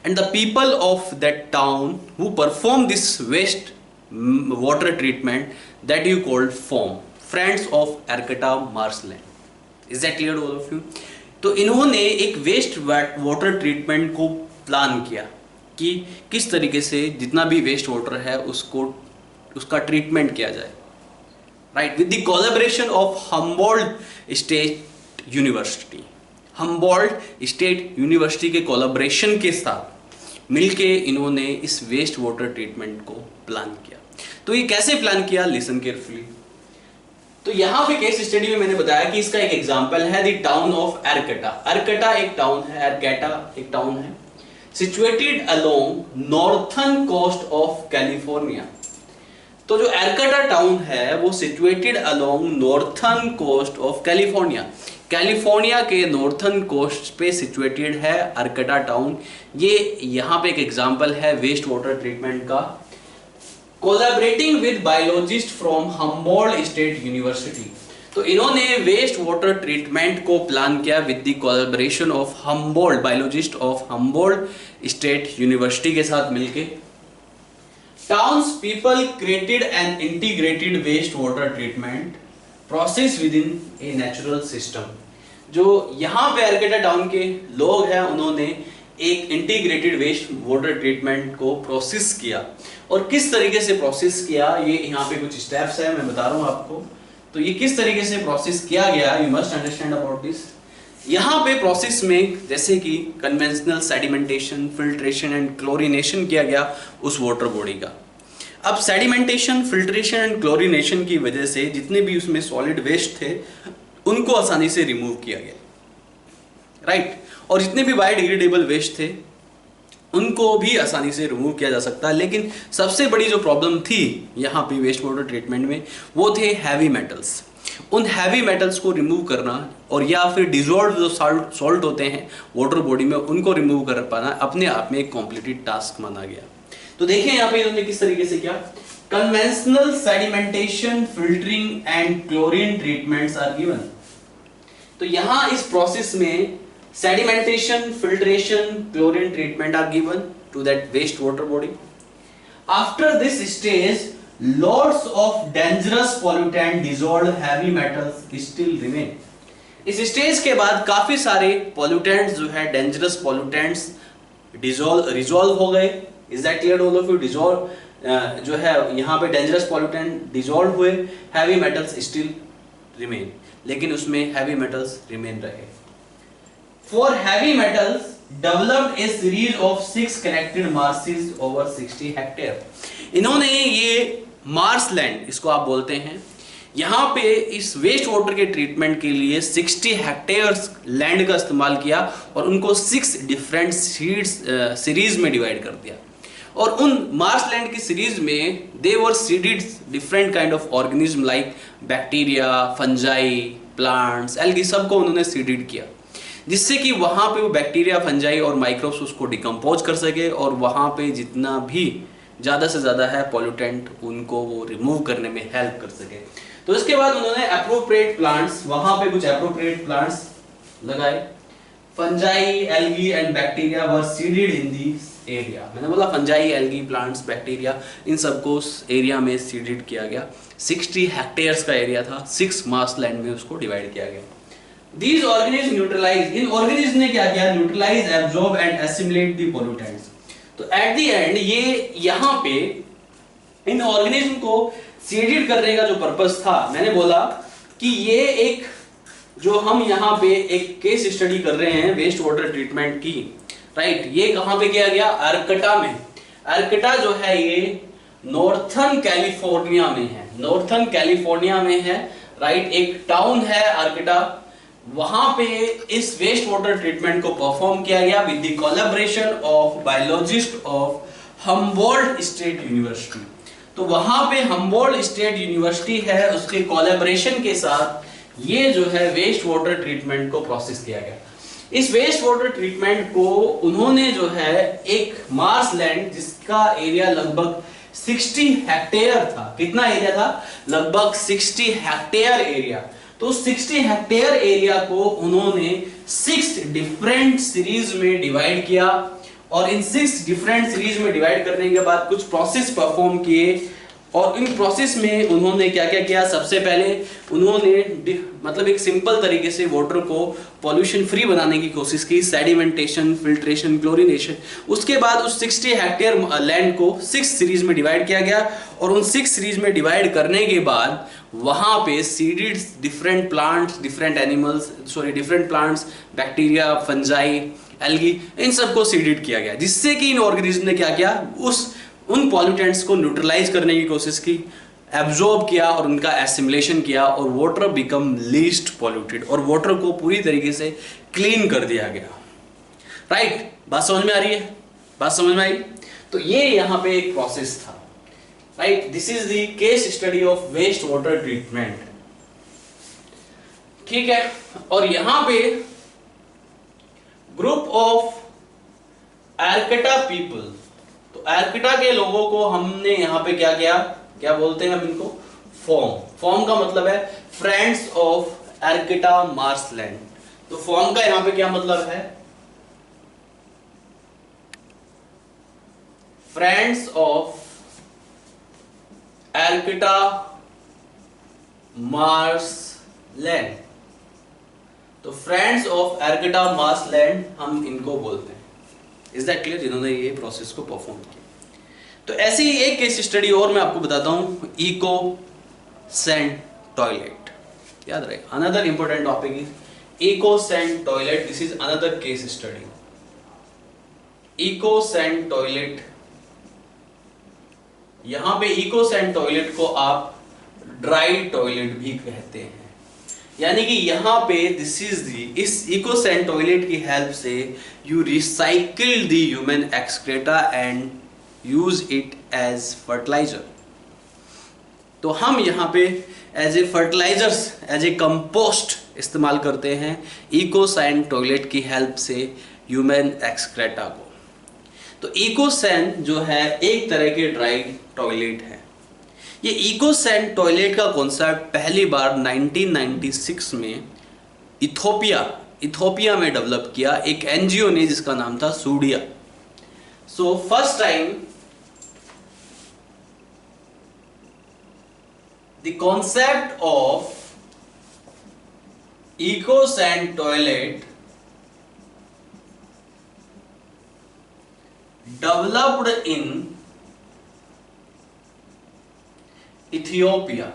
and the people of that town who perform this waste water treatment that you called form friends of Arcata marshland. Is that clear to all of you? तो इन्होंने एक waste water treatment को plan किया कि किस तरीके से जितना भी वेस्ट वाटर है उसका ट्रीटमेंट किया जाए, right, with the collaboration of Humboldt State university. Humboldt State University के कोलैबोरेशन के साथ मिलके इन्होंने इस वेस्ट वाटर ट्रीटमेंट को प्लान किया। तो ये कैसे प्लान किया, लिसन केयरफुली। तो यहाँ पे केस स्टडी में मैंने बताया कि इसका एक एग्जांपल है the town of Arcata. Arcata एक टाउन है, एरकेटा एक टाउन है, situated along northern coast of California. तो जो एरकेटा टाउन है वो situated along northern coast of California, California के नॉर्थर्न कोस्ट पे सिचुएटेड है एरकेटा टाउन। ये यहाँ पे एक एग्जांपल है वेस्ट वाटर ट्रीटमेंट का। Collaborating with biologist from Humboldt State University. तो इन्होंने वेस्ट वाटर ट्रीटमेंट को प्लान किया with the collaboration of Humboldt, biologist of Humboldt State University के साथ मिलके। Towns people created an integrated waste water treatment process within a natural system. जो यहाँ पे एरकेटा टाउन के लोग हैं उन्होंने एक इंटीग्रेटेड वेस्ट वाटर ट्रीटमेंट को प्रोसेस किया। और किस तरीके से प्रोसेस किया, ये यहाँ पे कुछ स्टेप्स है, मैं बता रहा हूँ आपको। तो ये किस तरीके से प्रोसेस किया गया, you must understand about this. यहाँ पे प्रोसेस में जैसे कि conventional sedimentation, filtration and chlorination किया गया उस वाटर बॉडी का। अब सेडिमेंटेशन, फिल्ट्रेशन एंड क्लोरिनेशन की वजह से जितने भी उसमें सॉलिड वेस्ट थे उनको आसानी से रिमूव किया गया, राइट। और जितने भी बायोडिग्रेडेबल वेस्ट थे उनको भी आसानी से रिमूव किया जा सकता है। लेकिन सबसे बड़ी जो प्रॉब्लम थी यहाँ पे वेस्ट वाटर ट्रीटमेंट में वो थे हैवी मेटल्स। उन हैवी मेटल्स को रिमूव करना और या फिर डिजॉल्व जो सॉल्ट होते हैं वाटर बॉडी में उनको रिमूव कर पाना अपने आप में एक कॉम्प्लिकेटेड टास्क माना गया। तो देखिए यहाँ पे इन्होंने किस तरीके से किया। Conventional sedimentation, filtering and chlorine treatments are given. तो यहाँ इस प्रोसेस में sedimentation, filtration, chlorine treatment are given to that wastewater body. After this stage, lots of dangerous pollutant, dissolved heavy metals still remain. इस stage के बाद काफी सारे pollutants जो है dangerous pollutants resolve हो गए। Is that clear all of you? Dissolve जो है यहाँ पे dangerous pollutant dissolve हुए, heavy metals still remain, लेकिन उसमें heavy metals remain रहे। For heavy metals, developed a series of 6 connected marshes over 60 hectare. इन्होंने ये मार्शलैंड, इसको आप बोलते हैं, यहाँ पे इस वेस्ट वाटर के ट्रीटमेंट के लिए 60 हेक्टेयर्स लैंड का इस्तेमाल किया और उनको 6 डिफरेंट सीरीज में डिवाइड कर दिया। और उन मार्शलैंड की सीरीज में they were seeded different kind of organism like bacteria, fungi, plants, algae, सबको उन्होंने सीडेड किया जिससे कि वहाँ पे वो बैक्टीरिया, फंजाई और माइक्रोब्स उसको डिकम्पोज कर सके और वहाँ पे जितना भी ज़्यादा से ज़्यादा है पॉल्यूटेंट उनको वो रिमूव करने में हेल्प कर सके। तो इसके बाद उन्होंने एप्रोप्रिएट प्लांट्स, वहाँ पे कुछ एप्रोप्रिएट प्लांट्स लगाए। Fungi, algae and bacteria were seeded in this area. मैंने बोला फंजाई, एल्गी, प्लांट्स, बैक्टीरिया, इन सबको उस एरिया में सीडेड किया गया। 60 हेक्टेयर्स का एरिया था, 6 मार्शलैंड में उसको डिवाइड किया गया। These organisms neutralize, in organisms ने क्या किया, neutralise, absorb and assimilate the pollutants. तो एट द एंड ये यहाँ पे इन ऑर्गेनिज्म को सीडेड करने का जो पर्पस था, मैंने बोला कि ये एक जो हम यहाँ पे एक केस स्टडी कर रहे हैं वेस्ट वाटर ट्रीटमेंट की, राइट, ये कहाँ पे किया गया, एरकेटा में। एरकेटा जो है ये नॉर्थर्न कैलिफोर्निया में है, नॉर्थर्न कैलिफोर्निया में है, राइट। एक टाउन है एरकेटा, वहां पे इस वेस्ट वाटर ट्रीटमेंट को परफॉर्म किया गया with the collaboration of biologist of Humboldt State University. तो वहां पे हम्बोल्ट स्टेट यूनिवर्सिटी है, उसके कोलैबोरेशन के साथ ये जो है वेस्ट वाटर ट्रीटमेंट को प्रोसेस किया गया। इस वेस्ट वाटर ट्रीटमेंट को उन्होंने जो है एक मार्शलैंड जिसका एरिया लगभग 60 हेक्टेयर था, कितना एरिया था, लगभग 60 हेक्टेयर एरिया। तो 60 हेक्टेयर एरिया को उन्होंने 6 डिफरेंट सीरीज में डिवाइड किया और इन 6 डिफरेंट सीरीज में डिवाइड करने के बाद कुछ प्रोसेस परफॉर्म किए और इन प्रोसेस में उन्होंने क्या क्या किया, सबसे पहले उन्होंने मतलब एक सिंपल तरीके से वाटर को पॉल्यूशन फ्री बनाने की कोशिश की, सेडिमेंटेशन, फिल्ट्रेशन, क्लोरिनेशन। उसके बाद उस 60 हेक्टेयर लैंड को 6 सीरीज में डिवाइड किया गया, और उन 6 सीरीज में डिवाइड करने के बाद वहां पे seeded different plants, different animals, different plants, bacteria, fungi, algae, इन सबको सीडेड किया गया, जिससे कि इन ऑर्गेनिज्म ने क्या किया, उन पॉल्यूटेंट्स को न्यूट्रलाइज करने की कोशिश की, एब्जॉर्ब किया और उनका एसिमिलेशन किया, और वाटर बिकम लीस्ट पॉल्यूटेड, और वाटर को पूरी तरीके से क्लीन कर दिया गया। राइट, बात समझ में आ रही है? बात समझ में आई? तो ये यहां पे एक प्रोसेस था। Right, this is the case study of waste water treatment. ठीक है, और यहां पे ग्रुप ऑफ आर्कटा पीपल, तो आर्कटा के लोगों को हमने यहां पे क्या किया, क्या बोलते हैं हम इनको, फॉर्म का मतलब है फ्रेंड्स ऑफ आर्कटा मार्शलैंड। तो फॉर्म का यहां पे क्या मतलब है, फ्रेंड्स ऑफ आर्कटा मार्शलैंड। तो फ्रेंड्स ऑफ आर्कटा मार्शलैंड हम इनको बोलते हैं। Is that clear? जिन्होंने ये प्रोसेस को परफॉर्म किया। तो ऐसी ही एक केस स्टडी और मैं आपको बताता हूं, इको सैंड टॉयलेट। याद रहे, another important topic is eco sand toilet. This is another case study. Eco sand toilet, यहां पे इको सैंड टॉयलेट को आप ड्राई टॉयलेट भी कहते हैं। यानी कि यहां पे इस इको सैंड टॉयलेट की हेल्प से you recycle the human excreta and use it as fertiliser. तो हम यहाँ पे as a fertilisers, as a compost इस्तेमाल करते हैं इको सैंड टॉयलेट की हेल्प से ह्यूमन एक्सक्रेटा को। तो इको सैंड जो है एक तरह के ड्राई टॉयलेट है। ये इको सैंड टॉयलेट का कॉन्सेप्ट पहली बार 1996 में इथोपिया में डेवलप किया एक एनजीओ ने, जिसका नाम था सूडिया। So first time the concept of eco sand toilet developed in Ethiopia.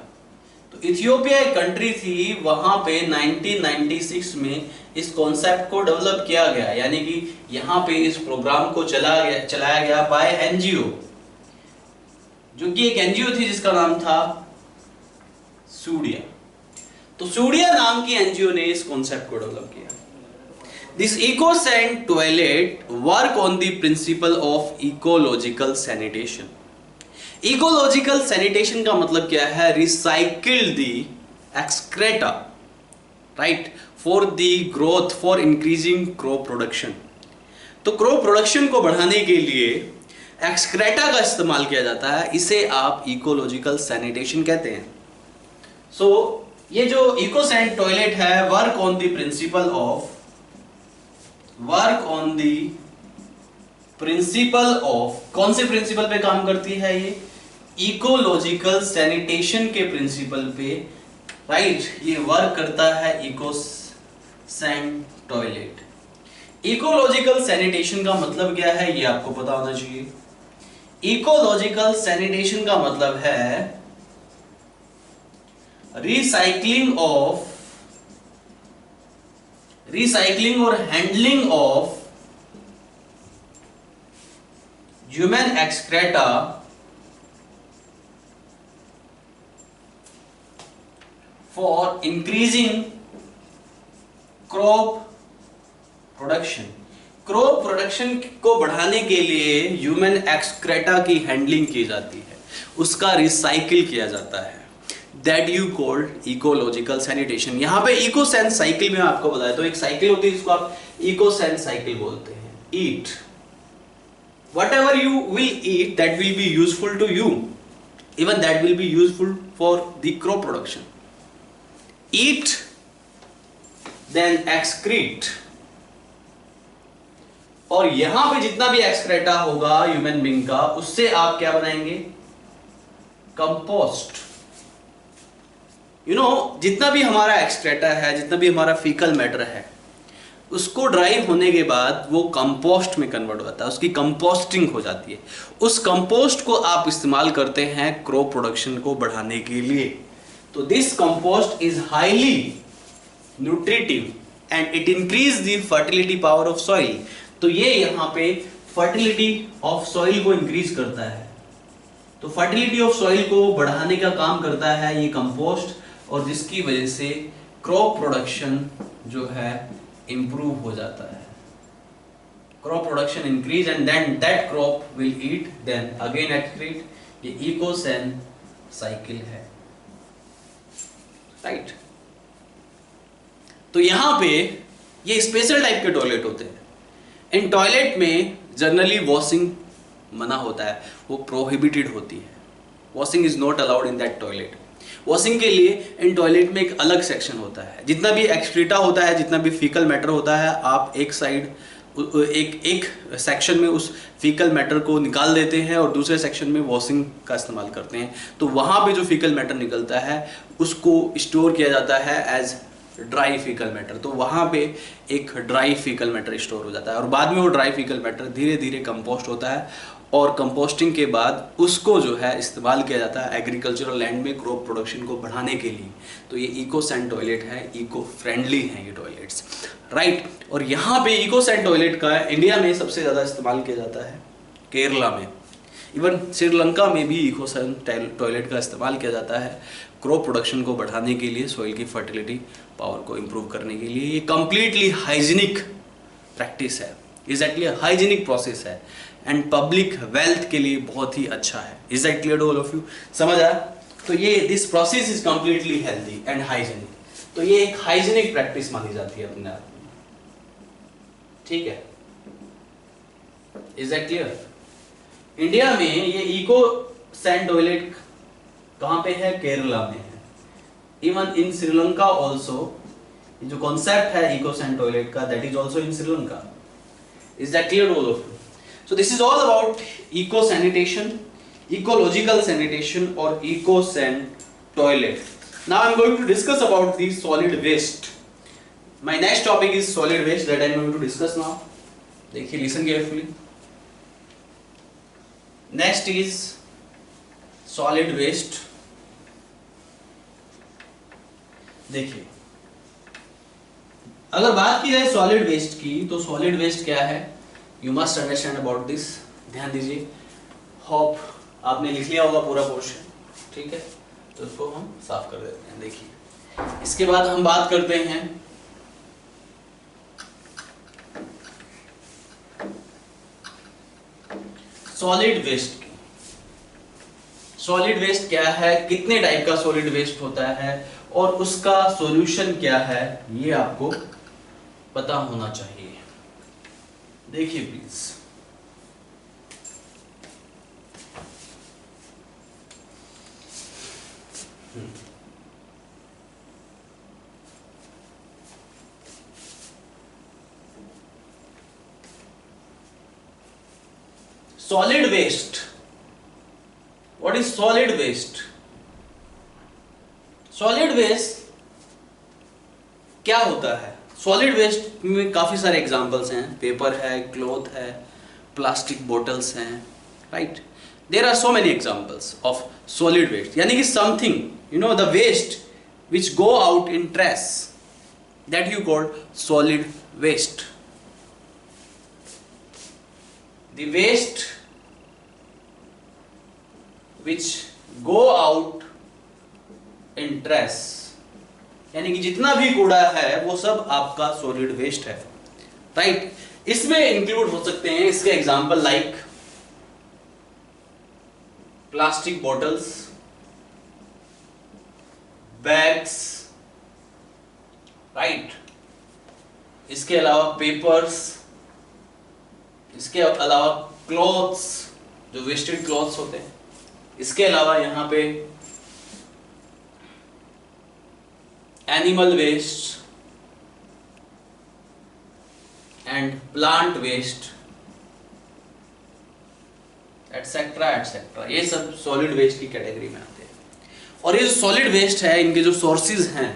तो इथियोपिया एक कंट्री थी, वहां पे 1996 में इस कॉन्सेप्ट को डेवलप किया गया। यानी कि यहां पे इस प्रोग्राम को चलाया गया बाय एनजीओ, जो कि एक एनजीओ थी जिसका नाम था सूडिया। तो सूडिया नाम की एनजीओ ने इस कॉन्सेप्ट को डेवलप किया। This eco sand toilet work on the principle of ecological sanitation. Ecological sanitation का मतलब क्या है, recycle the excreta, right, for the growth, for increasing crop production. तो क्रॉप प्रोडक्शन को बढ़ाने के लिए एक्सक्रेटा का इस्तेमाल किया जाता है, इसे आप इकोलॉजिकल सैनिटेशन कहते हैं। सो ये जो इको सैंड टॉयलेट है, work on the principle of कौन से प्रिंसिपल पे काम करती है ये, इकोलॉजिकल सैनिटेशन के प्रिंसिपल पे, राइट। ये वर्क करता है eco sand toilet. Ecological sanitation का मतलब क्या है, ये आपको पता होना चाहिए। इकोलॉजिकल सैनिटेशन का मतलब है रिसाइकलिंग और handling of human excreta for increasing crop production. Crop production को बढ़ाने के लिए ह्यूमन एक्सक्रेटा की हैंडलिंग की जाती है, उसका रिसाइकिल किया जाता है। That you called ecological sanitation. यहां पे इको सैन साइकिल में आपको बताया, तो एक साइकिल होती है जिसको आप इको सैन साइकिल बोलते हैं। ईट whatever you will eat, that will be useful to you, even that will be useful for the crop production. Eat, then excrete. और यहां पे जितना भी एक्सक्रेटा होगा ह्यूमन बीइंग का, उससे आप क्या बनाएंगे, कंपोस्ट, जितना भी हमारा एक्सक्रेटर है, जितना भी हमारा फीकल मैटर है, उसको ड्राई होने के बाद वो कंपोस्ट में कन्वर्ट होता है, उसकी कंपोस्टिंग हो जाती है। उस कंपोस्ट को आप इस्तेमाल करते हैं क्रॉप प्रोडक्शन को बढ़ाने के लिए। तो this compost is highly nutritive and it increase the fertility power of soil. तो ये यहाँ पे फर्टिलिटी ऑफ सॉइल को इंक्रीज करता है। तो फर्टिलिटी ऑफ सॉइल को बढ़ाने का काम करता है ये कंपोस्ट, और जिसकी वजह से क्रॉप प्रोडक्शन जो है इंप्रूव हो जाता है। Crop production increase and then that crop will eat then again excrete. ये इकोसेन साइकिल है, राइट। तो यहां पे ये स्पेशल टाइप के टॉयलेट होते हैं। इन टॉयलेट में जनरली वॉशिंग मना होता है, वो प्रोहिबिटेड होती है। Washing is not allowed in that toilet. Washing के लिए इन टॉयलेट में एक अलग सेक्शन होता है। जितना भी एक्सक्रीटा होता है, जितना भी फीकल मैटर होता है, आप एक साइड एक सेक्शन में उस फीकल मैटर को निकाल देते हैं और दूसरे सेक्शन में वॉशिंग का इस्तेमाल करते हैं। तो वहाँ पे जो फीकल मैटर निकलता है उसको स्टोर किया जाता है एज ड्राई फीकल मैटर। तो वहाँ पे एक ड्राई फीकल मैटर स्टोर हो जाता है और बाद में वो ड्राई फीकल मैटर धीरे धीरे कंपोस्ट होता है और कंपोस्टिंग के बाद उसको जो है इस्तेमाल किया जाता है एग्रीकल्चरल लैंड में क्रॉप प्रोडक्शन को बढ़ाने के लिए। तो ये इकोसैन टॉयलेट है, इको फ्रेंडली हैं ये टॉयलेट्स, राइट। और यहाँ पे इकोसैन टॉयलेट का इंडिया में सबसे ज़्यादा इस्तेमाल किया जाता है केरला में। इवन श्रीलंका में भी इकोसैन टॉयलेट का इस्तेमाल किया जाता है क्रॉप प्रोडक्शन को बढ़ाने के लिए, सॉइल की फर्टिलिटी पावर को इम्प्रूव करने के लिए। ये कंप्लीटली हाइजीनिक प्रैक्टिस है, एग्जैक्टली हाइजीनिक प्रोसेस है एंड पब्लिक वेल्थ के लिए बहुत ही अच्छा है। Is that clear to all of you? समझ आया? तो ये this process is completely healthy and hygienic. तो ये एक हाइजीनिक प्रैक्टिस मानी जाती है अपने आप में, ठीक है? Is that clear? इंडिया में ये इको सैंड टॉयलेट कहां पे है? केरला में है। इवन इन श्रीलंका ऑल्सो जो कॉन्सेप्ट है इको सैंड टॉयलेट का, that is also in Sri Lanka. Is that clear to all of you? So this is all about eco sanitation, ecological sanitation or eco-san toilet. Now I'm going to discuss about the solid waste. My next topic is solid waste that I'm going to discuss now. देखिए, listen carefully. Next is solid waste. देखिए, अगर बात की जाए solid waste की, तो solid waste क्या है? You must understand about this. ध्यान दीजिए, होप आपने लिख लिया होगा पूरा पोर्शन, ठीक है? तो उसको हम साफ कर देते हैं। देखिए, इसके बाद हम बात करते हैं सॉलिड वेस्ट की। सॉलिड वेस्ट क्या है, कितने टाइप का सॉलिड वेस्ट होता है और उसका सॉल्यूशन क्या है, ये आपको पता होना चाहिए। देखिए please, solid waste. What is solid waste? Solid waste क्या होता है? सॉलिड वेस्ट में काफी सारे एग्जांपल्स हैं। पेपर है, क्लॉथ है, प्लास्टिक बोटल्स हैं, right? There are so many examples of solid waste. यानी कि something the waste which go out in trash, that you called solid waste. The waste which go out in trash, यानी कि जितना भी कूड़ा है वो सब आपका सॉलिड वेस्ट है, राइट? इसमें इंक्लूड हो सकते हैं इसके example like plastic bottles, bags, right? इसके अलावा पेपर्स, इसके अलावा क्लॉथ्स, जो वेस्टेड क्लॉथ्स होते हैं। इसके अलावा यहां पे animal waste and plant waste etcetera etcetera, ये सब सॉलिड वेस्ट की कैटेगरी में आते हैं। और ये सॉलिड वेस्ट है, इनके जो सोर्सेज हैं,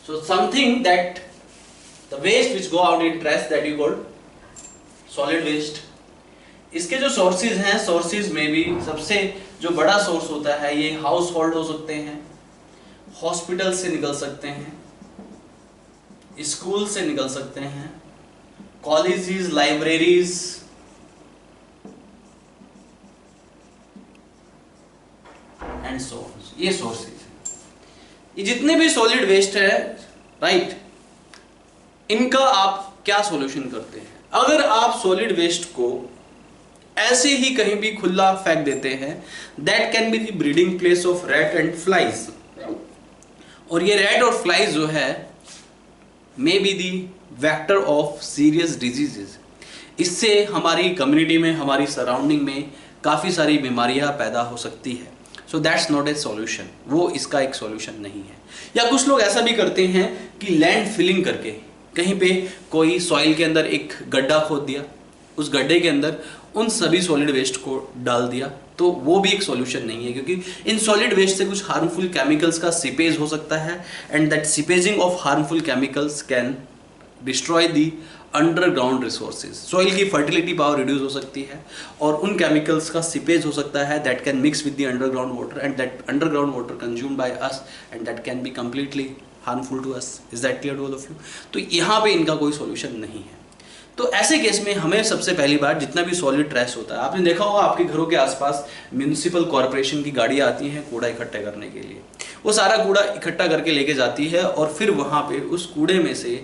so something that the waste which go out in trash that you called solid waste. इसके जो सोर्सेज हैं, सोर्सेज में भी सबसे जो बड़ा सोर्स होता है ये हाउस होल्ड हो सकते हैं, हॉस्पिटल से निकल सकते हैं, स्कूल से निकल सकते हैं, colleges, libraries, and so on. ये सोर्सेज हैं। ये जितने भी सॉलिड वेस्ट है, राइट, इनका आप क्या सॉल्यूशन करते हैं? अगर आप सॉलिड वेस्ट को ऐसे ही कहीं भी खुला फेंक देते हैं, that can be the breeding place of rat and flies. और ये रैट और फ्लाइज जो है may be the vector of serious diseases. इससे हमारी कम्युनिटी में, हमारी सराउंडिंग में काफ़ी सारी बीमारियां पैदा हो सकती है। So that's not a solution, वो इसका एक सॉल्यूशन नहीं है। या कुछ लोग ऐसा भी करते हैं कि लैंड फिलिंग करके कहीं पे कोई सॉइल के अंदर एक गड्ढा खोद दिया, उस गड्ढे के अंदर उन सभी सॉलिड वेस्ट को डाल दिया, तो वो भी एक सॉल्यूशन नहीं है, क्योंकि इन सॉलिड वेस्ट से कुछ हार्मफुल केमिकल्स का सीपेज हो सकता है, and that seepaging of harmful chemicals can destroy the underground resources. Soil की फर्टिलिटी पावर रिड्यूस हो सकती है, और उन केमिकल्स का सीपेज हो सकता है that can mix with the underground water, and that underground water consumed by us, and that can be completely harmful to us. Is that clear to all of you? तो यहाँ पे इनका कोई solution नहीं है। तो ऐसे केस में हमें सबसे पहली बार जितना भी सॉलिड ट्रैश होता है, आपने देखा होगा आपके घरों के आसपास म्यूनिसिपल कॉर्पोरेशन की गाड़ियाँ आती हैं कूड़ा इकट्ठा करने के लिए। वो सारा कूड़ा इकट्ठा करके लेके जाती है, और फिर वहाँ पे उस कूड़े में से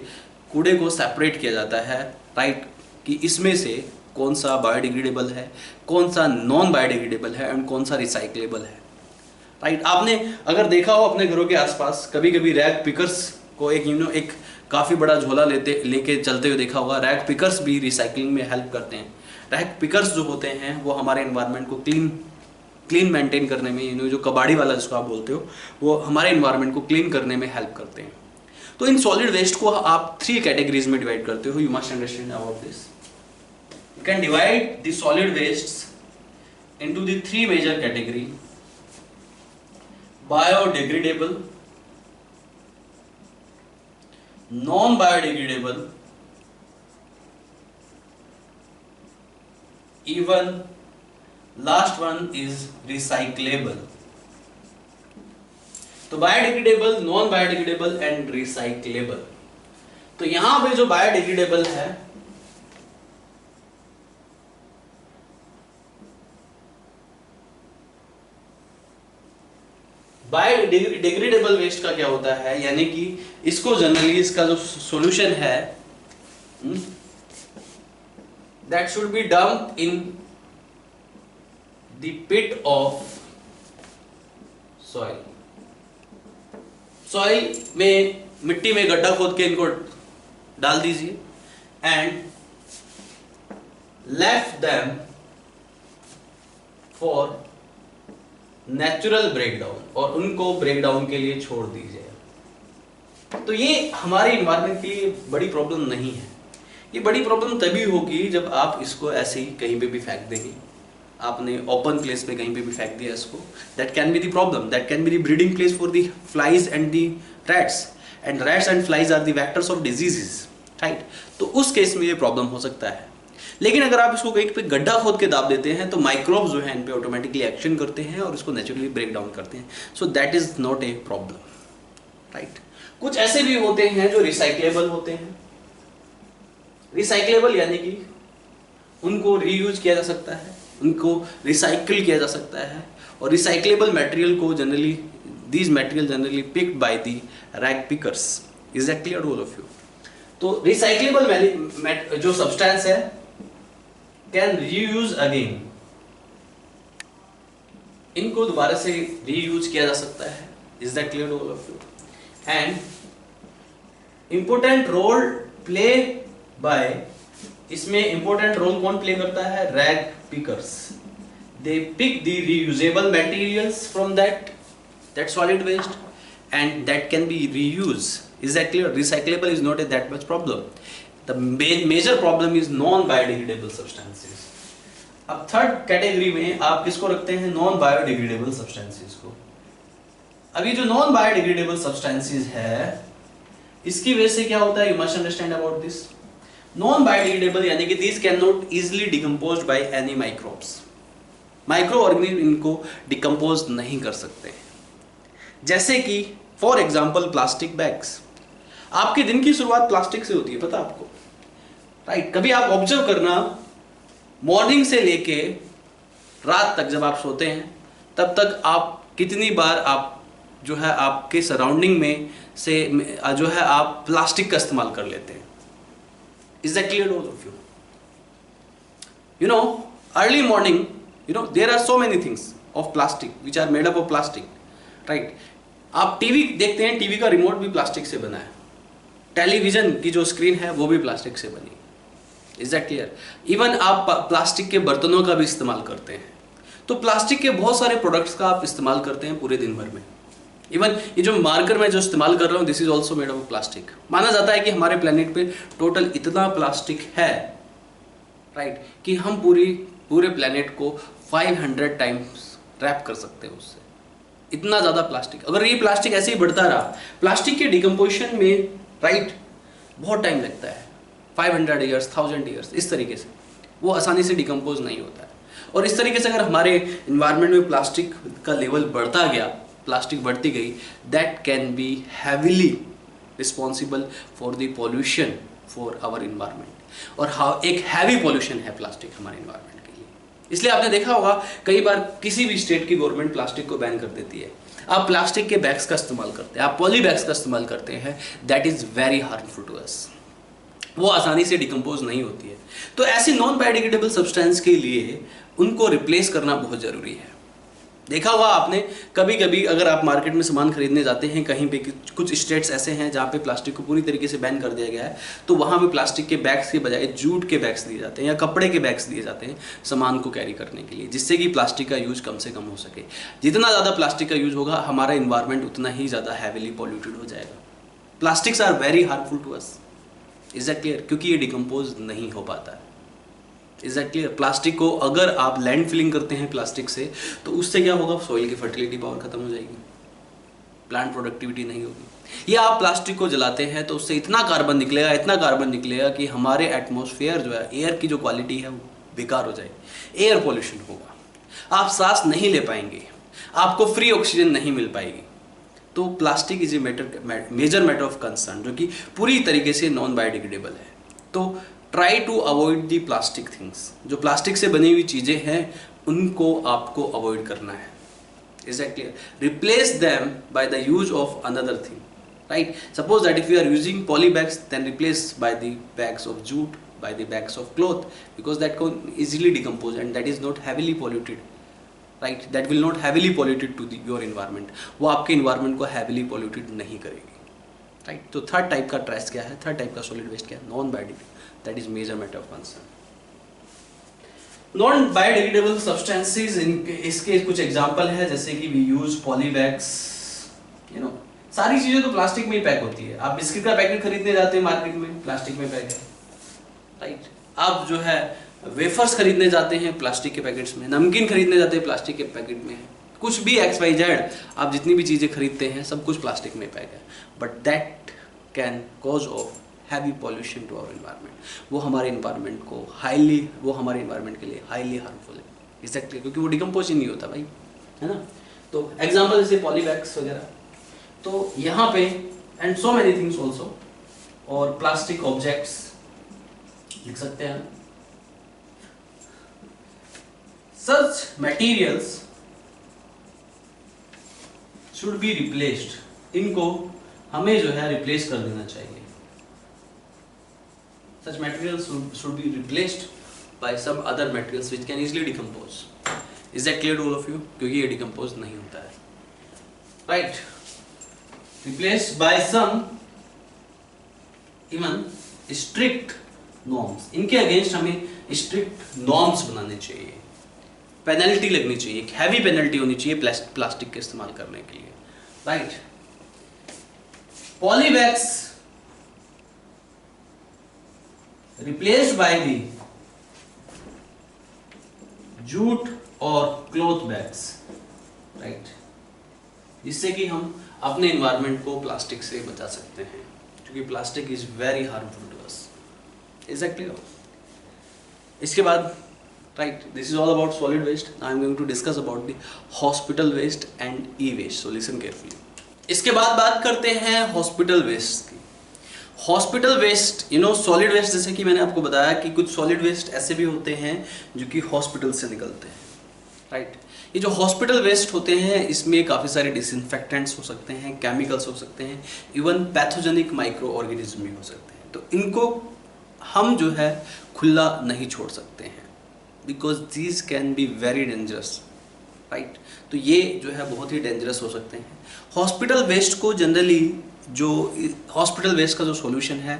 कूड़े को सेपरेट किया जाता है, राइट, कि इसमें से कौन सा बायोडिग्रेडेबल है, कौन सा नॉन बायोडिग्रेडेबल है, एंड कौन सा रिसाइक्लेबल है, राइट। आपने अगर देखा हो अपने घरों के आसपास, कभी कभी रैग पिकर्स को एक काफ़ी बड़ा झोला लेके चलते हुए देखा होगा। रैग पिकर्स भी रिसाइकलिंग में हेल्प करते हैं। रैग पिकर्स जो होते हैं वो हमारे एनवायरनमेंट को क्लीन मेंटेन करने में, जो कबाड़ी वाला जिसको आप बोलते हो, वो हमारे एनवायरनमेंट को क्लीन करने में हेल्प करते हैं। तो इन सॉलिड वेस्ट को आप 3 कैटेगरीज में डिवाइड करते हो। You must understand about this. You can divide the solid waste into the 3 major category: biodegradable, non-biodegradable, even last one is recyclable. तो biodegradable, non biodegradable and recyclable. तो यहां पे जो बायोडिग्रेडेबल है, बायोडिग्रेडेबल वेस्ट का क्या होता है, यानी कि इसको जनरली इसका जो सॉल्यूशन है, that should be dumped in the pit of soil. Soil में, मिट्टी में गड्ढा खोद के इनको डाल दीजिए, and left them for natural breakdown, और उनको ब्रेकडाउन के लिए छोड़ दीजिए। तो ये हमारे इन्वायरमेंट के लिए बड़ी प्रॉब्लम नहीं है। ये बड़ी प्रॉब्लम तभी होगी जब आप इसको ऐसे ही कहीं पे भी फेंक देंगे। आपने ओपन प्लेस पे कहीं पे भी फेंक दिया इसको, that can be the problem, that can be the breeding place for the flies and the rats, and rats and flies are the vectors of diseases, right. तो उस केस में ये प्रॉब्लम हो सकता है। लेकिन अगर आप इसको कहीं पे गड्ढा खोद के दाब देते हैं, तो माइक्रोब्स जो है इन पे ऑटोमेटिकली एक्शन करते हैं और इसको नेचुरली ब्रेक डाउन करते हैं। So that is not a problem, right. कुछ ऐसे भी होते हैं जो रिसाइक्लेबल होते हैं। रिसाइक्लेबल यानी कि उनको रीयूज किया जा सकता है, उनको रिसाइकिल किया जा सकता है, और रिसाइक्लेबल मटेरियल को generally, these material generally picked by the rag pickers. Is that clear to all of you? तो रिसाइक्लेबल जो सब्सटेंस है कैन रीयूज अगेन, इनको दोबारा से रीयूज किया जा सकता है। Is that clear to all of you? And important role play by, इसमें इंपॉर्टेंट रोल कौन प्ले करता है? Rag pickers. They pick the reusable materials from that solid waste, and that can be reused. Is that clear? Recyclable is not a that much problem. The major problem is non-biodegradable substances. अब third category में आप किसको रखते हैं? Non biodegradable substances को। अभी जो non biodegradable substances है, इसकी वजह से क्या होता है? You must understand about this. Non biodegradable यानी कि this can not easily decomposed by any microbes. Micro organism इनको डिकम्पोज नहीं कर सकते। जैसे कि फॉर एग्जाम्पल प्लास्टिक बैग्स। आपके दिन की शुरुआत प्लास्टिक से होती है, पता आपको, राइट? कभी आप ऑब्जर्व करना, मॉर्निंग से लेके रात तक जब आप सोते हैं तब तक आप कितनी बार आप जो है आपके सराउंडिंग में से जो है आप प्लास्टिक का इस्तेमाल कर लेते हैं। Is that clear all of you? You know, early morning, you know there are so many things of plastic which are made up of plastic, right? आप टीवी देखते हैं, टीवी का रिमोट भी प्लास्टिक से बना है, टेलीविजन की जो स्क्रीन है वो भी प्लास्टिक से बनी। Is that clear? इवन आप प्लास्टिक के बर्तनों का भी इस्तेमाल करते हैं। तो प्लास्टिक के बहुत सारे प्रोडक्ट्स का आप इस्तेमाल करते हैं पूरे दिन भर में। इवन ये जो मार्कर मैं जो इस्तेमाल कर रहा हूँ, this is also made of plastic. माना जाता है कि हमारे प्लेनेट पे टोटल इतना प्लास्टिक है, राइट, कि हम पूरे प्लेनेट को 500 टाइम्स रैप कर सकते हैं उससे। इतना ज़्यादा प्लास्टिक, अगर ये प्लास्टिक ऐसे ही बढ़ता रहा, प्लास्टिक के डिकम्पोजिशन में, राइट, बहुत टाइम लगता है, 500 ईयर्स, 1000 ईयर्स, इस तरीके से वो आसानी से डिकम्पोज नहीं होता है। और इस तरीके से अगर हमारे इन्वायरमेंट में प्लास्टिक का लेवल बढ़ता गया, प्लास्टिक बढ़ती गई, that can be heavily responsible for the pollution for our environment. और हाँ, एक हैवी पॉल्यूशन है प्लास्टिक हमारे इन्वायरमेंट के लिए। इसलिए आपने देखा होगा कई बार किसी भी स्टेट की गवर्नमेंट प्लास्टिक को बैन कर देती है। आप प्लास्टिक के बैग्स का इस्तेमाल करते हैं, आप पॉली बैग्स का इस्तेमाल करते हैं, that is very harmful to us. वो आसानी से डिकम्पोज नहीं होती है। तो ऐसी नॉन बायोडिग्रेडेबल सब्सटेंस के लिए उनको रिप्लेस करना बहुत ज़रूरी है। देखा होगा आपने, कभी कभी अगर आप मार्केट में सामान खरीदने जाते हैं, कहीं पे कुछ स्टेट्स ऐसे हैं जहाँ पे प्लास्टिक को पूरी तरीके से बैन कर दिया गया है, तो वहाँ पे प्लास्टिक के बैग्स के बजाय जूट के बैग्स दिए जाते हैं या कपड़े के बैग्स दिए जाते हैं सामान को कैरी करने के लिए, जिससे कि प्लास्टिक का यूज कम से कम हो सके। जितना ज़्यादा प्लास्टिक का यूज होगा, हमारा इन्वायरमेंट उतना ही ज़्यादा हैविली पॉल्यूटेड हो जाएगा। Plastics are very harmful to us. Is that clear? क्योंकि ये डिकम्पोज नहीं हो पाता है। Is that clear? प्लास्टिक को अगर आप लैंड फिलिंग करते हैं प्लास्टिक से, तो उससे क्या होगा? सॉइल की फर्टिलिटी पावर खत्म हो जाएगी, प्लांट प्रोडक्टिविटी नहीं होगी। या आप प्लास्टिक को जलाते हैं तो उससे इतना कार्बन निकलेगा कि हमारे एटमॉस्फेयर जो है, एयर की जो क्वालिटी है वो बेकार हो जाएगी, एयर पॉल्यूशन होगा, आप सांस नहीं ले पाएंगे, आपको फ्री ऑक्सीजन नहीं मिल पाएगी। तो plastic is a major matter of concern, जो कि पूरी तरीके से नॉन बायोडिग्रेडेबल है। तो try to avoid the plastic things. जो प्लास्टिक से बनी हुई चीज़ें हैं उनको आपको अवॉइड करना है। Is that clear? Replace them by the use of another thing, right? Suppose that if you are using poly bags, then replace by the bags of jute, by the bags of cloth, because that can easily decompose and that is not heavily polluted, right? That will not heavily polluted to your environment. वो आपके environment को heavily polluted नहीं करेगी, right? तो third type का trash क्या है? Third type का सॉलिड वेस्ट क्या है? Non biodegradable. That is major matter of concern. Non biodegradable substances, इसके कुछ एग्जांपल है, जैसे कि we use polybags, you know, सारी चीजें तो प्लास्टिक में ही पैक होती है। आप बिस्किट का पैकेट खरीदने जाते हैं मार्केट में, प्लास्टिक में पैक है, राइट? आप जो है वेफर्स खरीदने जाते हैं प्लास्टिक के पैकेट्स में, नमकीन खरीदने जाते हैं प्लास्टिक के पैकेट में है, कुछ भी XYZ आप जितनी भी चीजें खरीदते हैं सब कुछ प्लास्टिक में पैक है। But that can cause of heavy pollution to our environment. वो हमारे इन्वायरमेंट को वो हमारे इन्वायरमेंट के लिए हाईली हार्मफुल है। एग्जैक्टली, क्योंकि वो डिकम्पोज ही नहीं होता भाई, है ना? तो एग्जांपल जैसे पॉलीबैग्स वगैरह, तो यहाँ पे and so many things also, और प्लास्टिक ऑब्जेक्ट्स लिख सकते हैं। सच मटेरियल्स शुड बी रिप्लेस्ड। इनको हमें जो है रिप्लेस कर देना चाहिए। Such materials should be replaced by some other materials which can easily decompose. Is that clear to all of you? क्योंकि ये decompose नहीं होता है, right? Replaced by some even strict norms. इनके अगेंस्ट हमें strict norms बनाने चाहिए, penalty लगनी चाहिए, एक हैवी पेनल्टी होनी चाहिए प्लास्टिक के इस्तेमाल करने के लिए, right? Polybags replaced by the jute और क्लॉथ बैग्स, राइट, जिससे कि हम अपने एनवायरनमेंट को प्लास्टिक से बचा सकते हैं, क्योंकि plastic is very harmful to us. Is that clear? इसके बाद, right, this is all about solid waste. Now I am going to discuss about the hospital waste and e waste, so listen carefully. इसके बाद बात करते हैं hospital waste की। Hospital waste, solid waste, जैसे कि मैंने आपको बताया कि कुछ सॉलिड वेस्ट ऐसे भी होते हैं जो कि हॉस्पिटल से निकलते हैं, राइट। ये जो हॉस्पिटल वेस्ट होते हैं, इसमें काफ़ी सारे डिसइंफेक्टेंट्स हो सकते हैं, केमिकल्स हो सकते हैं, इवन पैथोजेनिक माइक्रो ऑर्गेनिज्म भी हो सकते हैं। तो इनको हम जो है खुला नहीं छोड़ सकते हैं, because these can be very dangerous, right. तो ये जो है बहुत ही डेंजरस हो सकते हैं। हॉस्पिटल वेस्ट को जनरली, जो हॉस्पिटल वेस्ट का जो सॉल्यूशन है,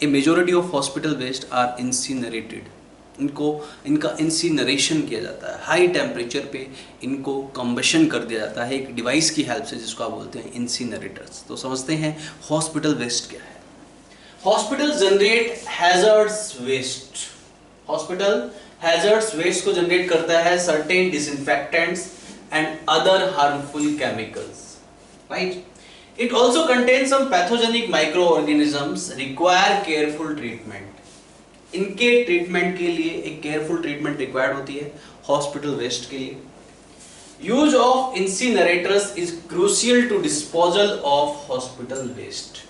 a majority of hospital waste are incinerated. इनका इंसिनरेशन किया जाता है, हाई टेम्परेचर पे इनको कंबशन कर दिया जाता है एक डिवाइस की हेल्प से, जिसको आप बोलते हैं इंसिनरेटर्स। तो समझते हैं हॉस्पिटल वेस्ट क्या है। Hospital generate hazards waste. Hospital hazards waste को जनरेट करता है certain disinfectants and other harmful chemicals, right. It also contains some pathogenic microorganisms require careful treatment. इनके ट्रीटमेंट के लिए एक केयरफुल ट्रीटमेंट रिक्वायर्ड होती है हॉस्पिटल वेस्ट के लिए। Use of incinerators is crucial to disposal of hospital waste.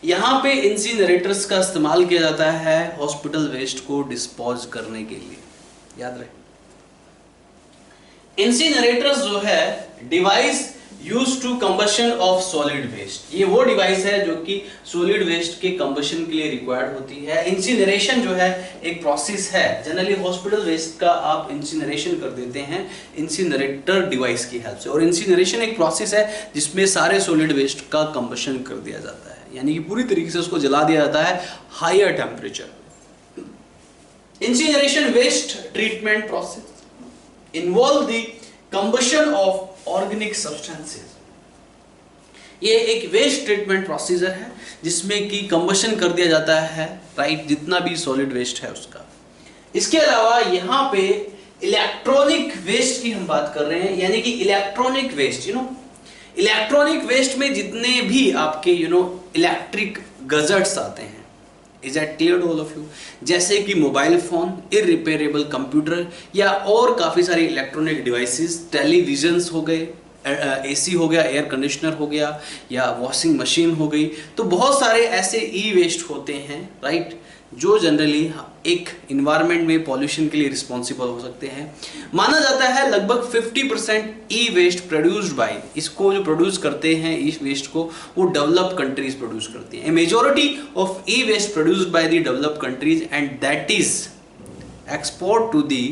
यहाँ पे इंसिनरेटर्स का इस्तेमाल किया जाता है हॉस्पिटल वेस्ट को डिस्पोज करने के लिए, याद रहे। इंसिनरेटर्स जो है device use to combustion of solid waste, ये वो डिवाइस है जो कि सॉलिड वेस्ट के कंबशन के लिए रिक्वायर्ड होती है। इंसिनरेशन जो है एक प्रोसेस है, जनरली हॉस्पिटल वेस्ट का आप इंसिनरेशन कर देते हैं इंसिनरेटर डिवाइस की हेल्प से। और इंसिनरेशन एक प्रोसेस है जिसमें सारे सॉलिड वेस्ट का कंबशन कर दिया जाता है, यानी कि पूरी तरीके से उसको जला दिया जाता है higher temperature. Incineration waste treatment process involve the combustion of organic substances. ये एक वेस्ट ट्रीटमेंट प्रोसीजर है जिसमें कि कंबशन कर दिया जाता है, राइट, जितना भी सॉलिड वेस्ट है उसका। इसके अलावा यहाँ पे इलेक्ट्रॉनिक वेस्ट की हम बात कर रहे हैं, यानी कि इलेक्ट्रॉनिक वेस्ट, इलेक्ट्रॉनिक वेस्ट में जितने भी आपके इलेक्ट्रिक गैजेट्स आते हैं, is that clear to all of you, जैसे कि मोबाइल फोन, इररिपेयरेबल कंप्यूटर या और काफ़ी सारे इलेक्ट्रॉनिक डिवाइसेस, टेलीविजन्स हो गए, एसी हो गया, एयर कंडीशनर हो गया, या वॉशिंग मशीन हो गई। तो बहुत सारे ऐसे ई वेस्ट होते हैं, राइट, जो जनरली एक इन्वायरमेंट में पॉल्यूशन के लिए रिस्पॉन्सिबल हो सकते हैं। माना जाता है लगभग 50% ई वेस्ट प्रोड्यूस्ड बाय, इसको जो प्रोड्यूस करते हैं ई वेस्ट को, वो डेवलप्ड कंट्रीज प्रोड्यूस करती हैं। Majority of e waste produced by the developed countries and that is export to the,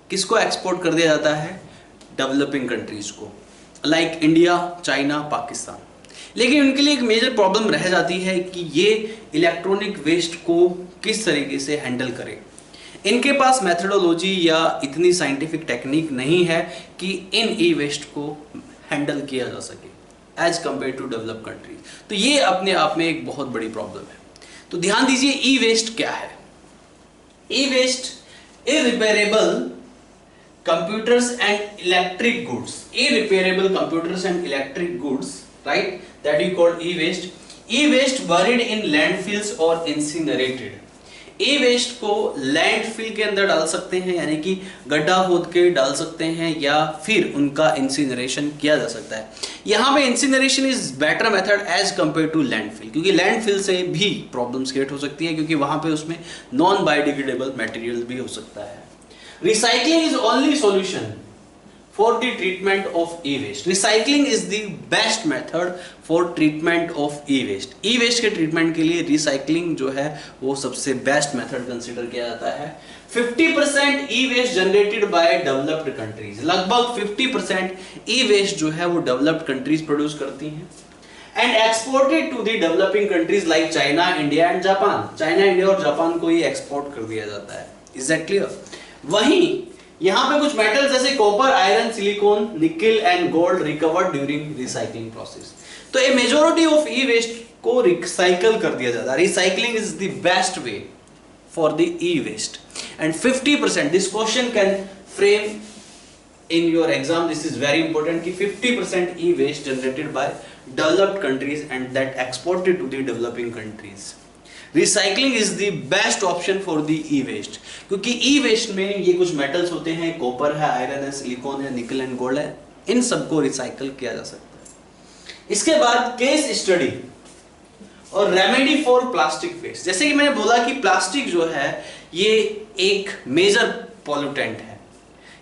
किसको एक्सपोर्ट कर दिया जाता है? डेवलपिंग कंट्रीज को, लाइक इंडिया, चाइना, पाकिस्तान। लेकिन उनके लिए एक मेजर प्रॉब्लम रह जाती है कि ये इलेक्ट्रॉनिक वेस्ट को किस तरीके से हैंडल करें। इनके पास मेथडोलॉजी या इतनी साइंटिफिक टेक्निक नहीं है कि इन ई वेस्ट को हैंडल किया जा सके as compare to developed countries. तो ये अपने आप में एक बहुत बड़ी प्रॉब्लम है। तो ध्यान दीजिए, ई वेस्ट क्या है? E waste irreparable computers and electric goods, irreparable computers and electric goods, right, that we call e-waste. E-waste buried in landfills or incinerated. E-waste को लैंडफिल के अंदर डाल सकते हैं, यानी कि गड्ढा खोद के डाल सकते हैं, या फिर उनका इंसिनरेशन किया जा सकता है। यहाँ पे incineration is better method as compare to landfill, क्योंकि लैंडफिल से भी प्रॉब्लम्स क्रिएट हो सकती है, क्योंकि वहाँ पे उसमें नॉन बायोडिग्रेडेबल मटेरियल भी हो सकता है। Recycling is only solution for the treatment of e-waste. Recycling is the best method for treatment of e-waste. E-waste के treatment के लिए recycling जो है वो सबसे best method consider किया जाता है। 50% e-waste generated by developed countries. लगभग 50% e-waste जो है वो developed countries produce करती हैं and exported to the developing countries like China, India and Japan. China, India और जापान को ये export कर दिया जाता है। Is that clear? वहीं यहाँ पे कुछ मेटल जैसे copper, iron, silicon, nickel and gold recovered during recycling process. तो a majority of e waste को रिसाइकल कर दिया जाता है। Recycling is the best way for the e waste and 50%, this question can frame in your exam, this is very important, कि 50% e-waste generated by developed countries and that exported to the developing countries. Recycling is the best option for the e-waste, क्योंकि e-waste में ये कुछ metals होते हैं, copper है, iron है, silicon है, निकल एंड गोल्ड है, इन सबको रिसाइकल किया जा सकता है। इसके बाद केस स्टडी और रेमेडी फॉर प्लास्टिक वेस्ट। जैसे कि मैंने बोला कि प्लास्टिक जो है ये एक मेजर पॉल्यूटेंट है,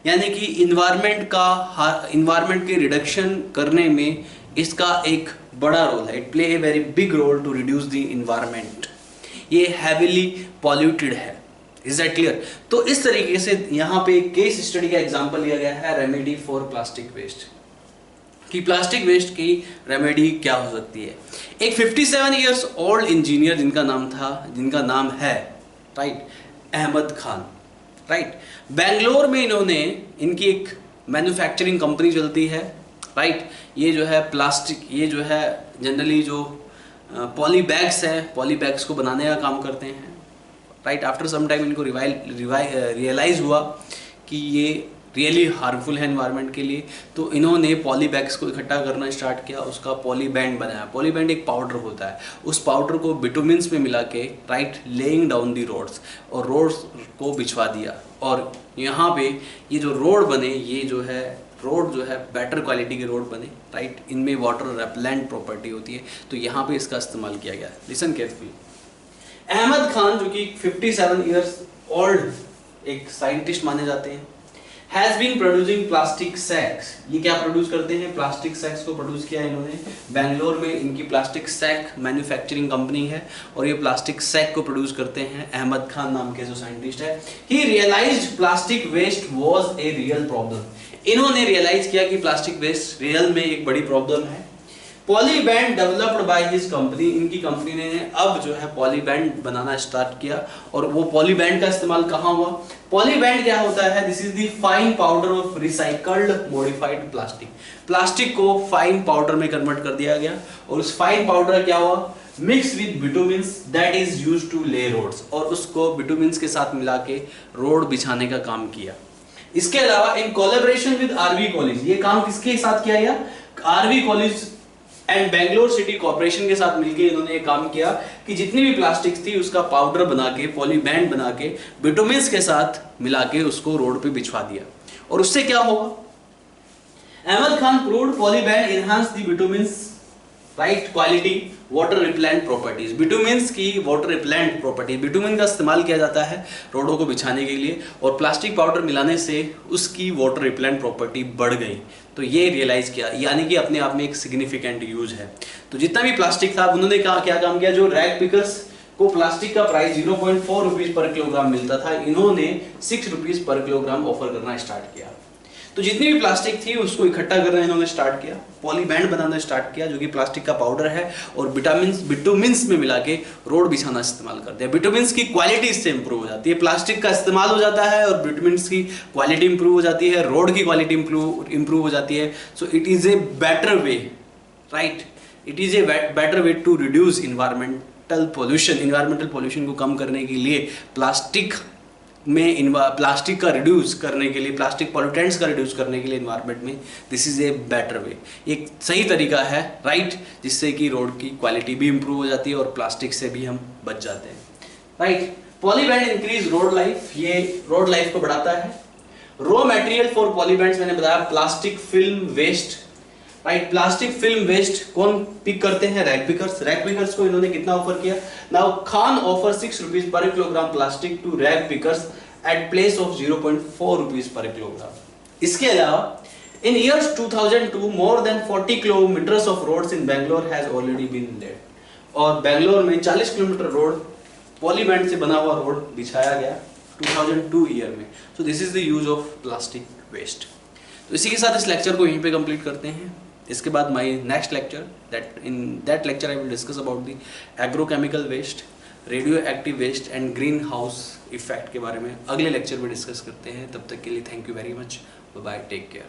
यानी कि इन्वायरमेंट के रिडक्शन करने में इसका एक बड़ा रोल है। It play a very big role to reduce the environment. ये हैवीली पॉल्यूटेड है। Is that clear? तो इस तरीके से यहाँ पे केस स्टडी का एग्जांपल लिया गया है रेमेडी फॉर प्लास्टिक वेस्ट, कि प्लास्टिक वेस्ट की रेमेडी क्या हो सकती है। एक 57 इयर्स ओल्ड इंजीनियर जिनका नाम है राइट अहमद खान, राइट, बेंगलोर में इनकी एक मैन्युफैक्चरिंग कंपनी चलती है, राइट। ये जो है प्लास्टिक, ये जो है जनरली जो पॉली बैग्स है, पॉली बैग्स को बनाने का काम करते हैं, राइट। आफ्टर सम टाइम इनको रियलाइज हुआ कि ये रियली हार्मफुल है एनवायरनमेंट के लिए, तो इन्होंने पॉली बैग्स को इकट्ठा करना स्टार्ट किया, उसका पॉली बैंड बनाया। पॉली बैंड एक पाउडर होता है, उस पाउडर को बिटुमिन्स में मिला के right laying down the roads, और रोड्स को बिछवा दिया। और यहाँ पे ये जो रोड बने, ये जो है रोड जो है बेटर क्वालिटी के रोड बने, राइट। इनमें वाटर रेपेलेंट प्रॉपर्टी होती है, तो यहाँ पे इसका इस्तेमाल किया गया। Listen carefully. अहमद खान जो कि 57 ईयर्स ओल्ड एक साइंटिस्ट माने जाते हैं, has been producing plastic sacks। ये क्या प्रोड्यूस करते हैं? प्लास्टिक सैक्स को प्रोड्यूस किया इन्होंने। बेंगलोर में इनकी प्लास्टिक सैक मैन्युफैक्चरिंग कंपनी है और ये प्लास्टिक सैक को प्रोड्यूस करते हैं। अहमद खान नाम के जो साइंटिस्ट है, he realised plastic waste was a real problem. इन्होंने रियलाइज किया कि प्लास्टिक वेस्ट रियल में एक बड़ी प्रॉब्लम है। पॉलीबैंड डेवलप्ड बाय हिज कंपनी, इनकी कंपनी ने अब जो है पॉलीबैंड बनाना स्टार्ट किया। और वो पॉलीबैंड का इस्तेमाल कहाँ हुआ? पॉलीबैंड क्या होता है? This is the fine powder of recycled modified plastic. Plastic को फाइन पाउडर में कन्वर्ट कर दिया गया और उस फाइन पाउडर क्या हुआ? Mix with bitumens that is used to lay roads, और उसको बिटुमिन्स के साथ मिला के रोड बिछाने का काम किया। इसके अलावा in collaboration with RV college, ये काम किसके साथ किया गया? RV college and Bangalore city corporation के साथ मिलकर इन्होंने एक काम किया कि जितनी भी प्लास्टिक थी उसका पाउडर बना के, पॉलीबैंड बना के, बिटुमिन्स के साथ मिला के उसको रोड पे बिछवा दिया। और उससे क्या होगा? Ahmed Khan proved polyblend enhance the bitumens right quality water repellent properties. Bitumens की वाटर रिपेलेंट प्रॉपर्टी, बिटुमिन का इस्तेमाल किया जाता है रोडों को बिछाने के लिए, और प्लास्टिक पाउडर मिलाने से उसकी वाटर रिपेलेंट प्रॉपर्टी बढ़ गई। तो ये रियलाइज किया, यानी कि अपने आप में एक सिग्निफिकेंट यूज है। तो जितना भी प्लास्टिक था उन्होंने क्या काम किया? जो रैग पिकर्स को प्लास्टिक का प्राइस 0.4 रुपीज पर किलोग्राम मिलता था, इन्होंने 6 रुपीज पर किलोग्राम ऑफर करना स्टार्ट किया। तो जितनी भी प्लास्टिक थी उसको इकट्ठा करना इन्होंने स्टार्ट किया, पॉलीबैंड बनाना स्टार्ट किया जो कि प्लास्टिक का पाउडर है, और बिटुमिन्स में मिला के रोड बिछाना इस्तेमाल करते हैं। बिटुमिन्स की क्वालिटी इससे इंप्रूव हो जाती है, प्लास्टिक का इस्तेमाल हो जाता है और बिटुमिन्स की क्वालिटी इंप्रूव हो जाती है, रोड की क्वालिटी इंप्रूव हो जाती है। So it is a better way, right, it is a better way to reduce environmental pollution को कम करने के लिए प्लास्टिक का रिड्यूस करने के लिए, प्लास्टिक पॉल्यूटेंट्स का रिड्यूस करने के लिए इन्वायरमेंट में दिस इज ए बेटर वे। एक सही तरीका है, राइट, जिससे कि रोड की क्वालिटी भी इंप्रूव हो जाती है और प्लास्टिक से भी हम बच जाते हैं, right. Polyband increase road life, ये रोड लाइफ को बढ़ाता है। रॉ मटेरियल फॉर पॉलीबैंड्स मैंने बताया plastic film waste, right. Plastic film waste कौन पिक करते हैं? रैग पिकर्स को इन्होंने कितना ऑफर किया? Now Khan offer 6 rupees per kilogram plastic to rag pickers at place of 0.4 rupees per kilogram. इसके अलावा in years 2002 more than 40 kilometres of roads in Bangalore has already been lead, और बेंगलोर में 40 किलोमीटर रोड पॉलीबैंड से बना हुआ रोड बिछाया गया 2002 ईयर में। So this is the use of plastic waste. तो इसी के साथ इस लेक्चर को यहीं पे कंप्लीट करते हैं। इसके बाद my next lecture, in that lecture I will discuss about the agrochemical waste, radioactive waste and greenhouse effect के बारे में अगले लेक्चर में डिस्कस करते हैं। तब तक के लिए thank you very much, bye bye, take care.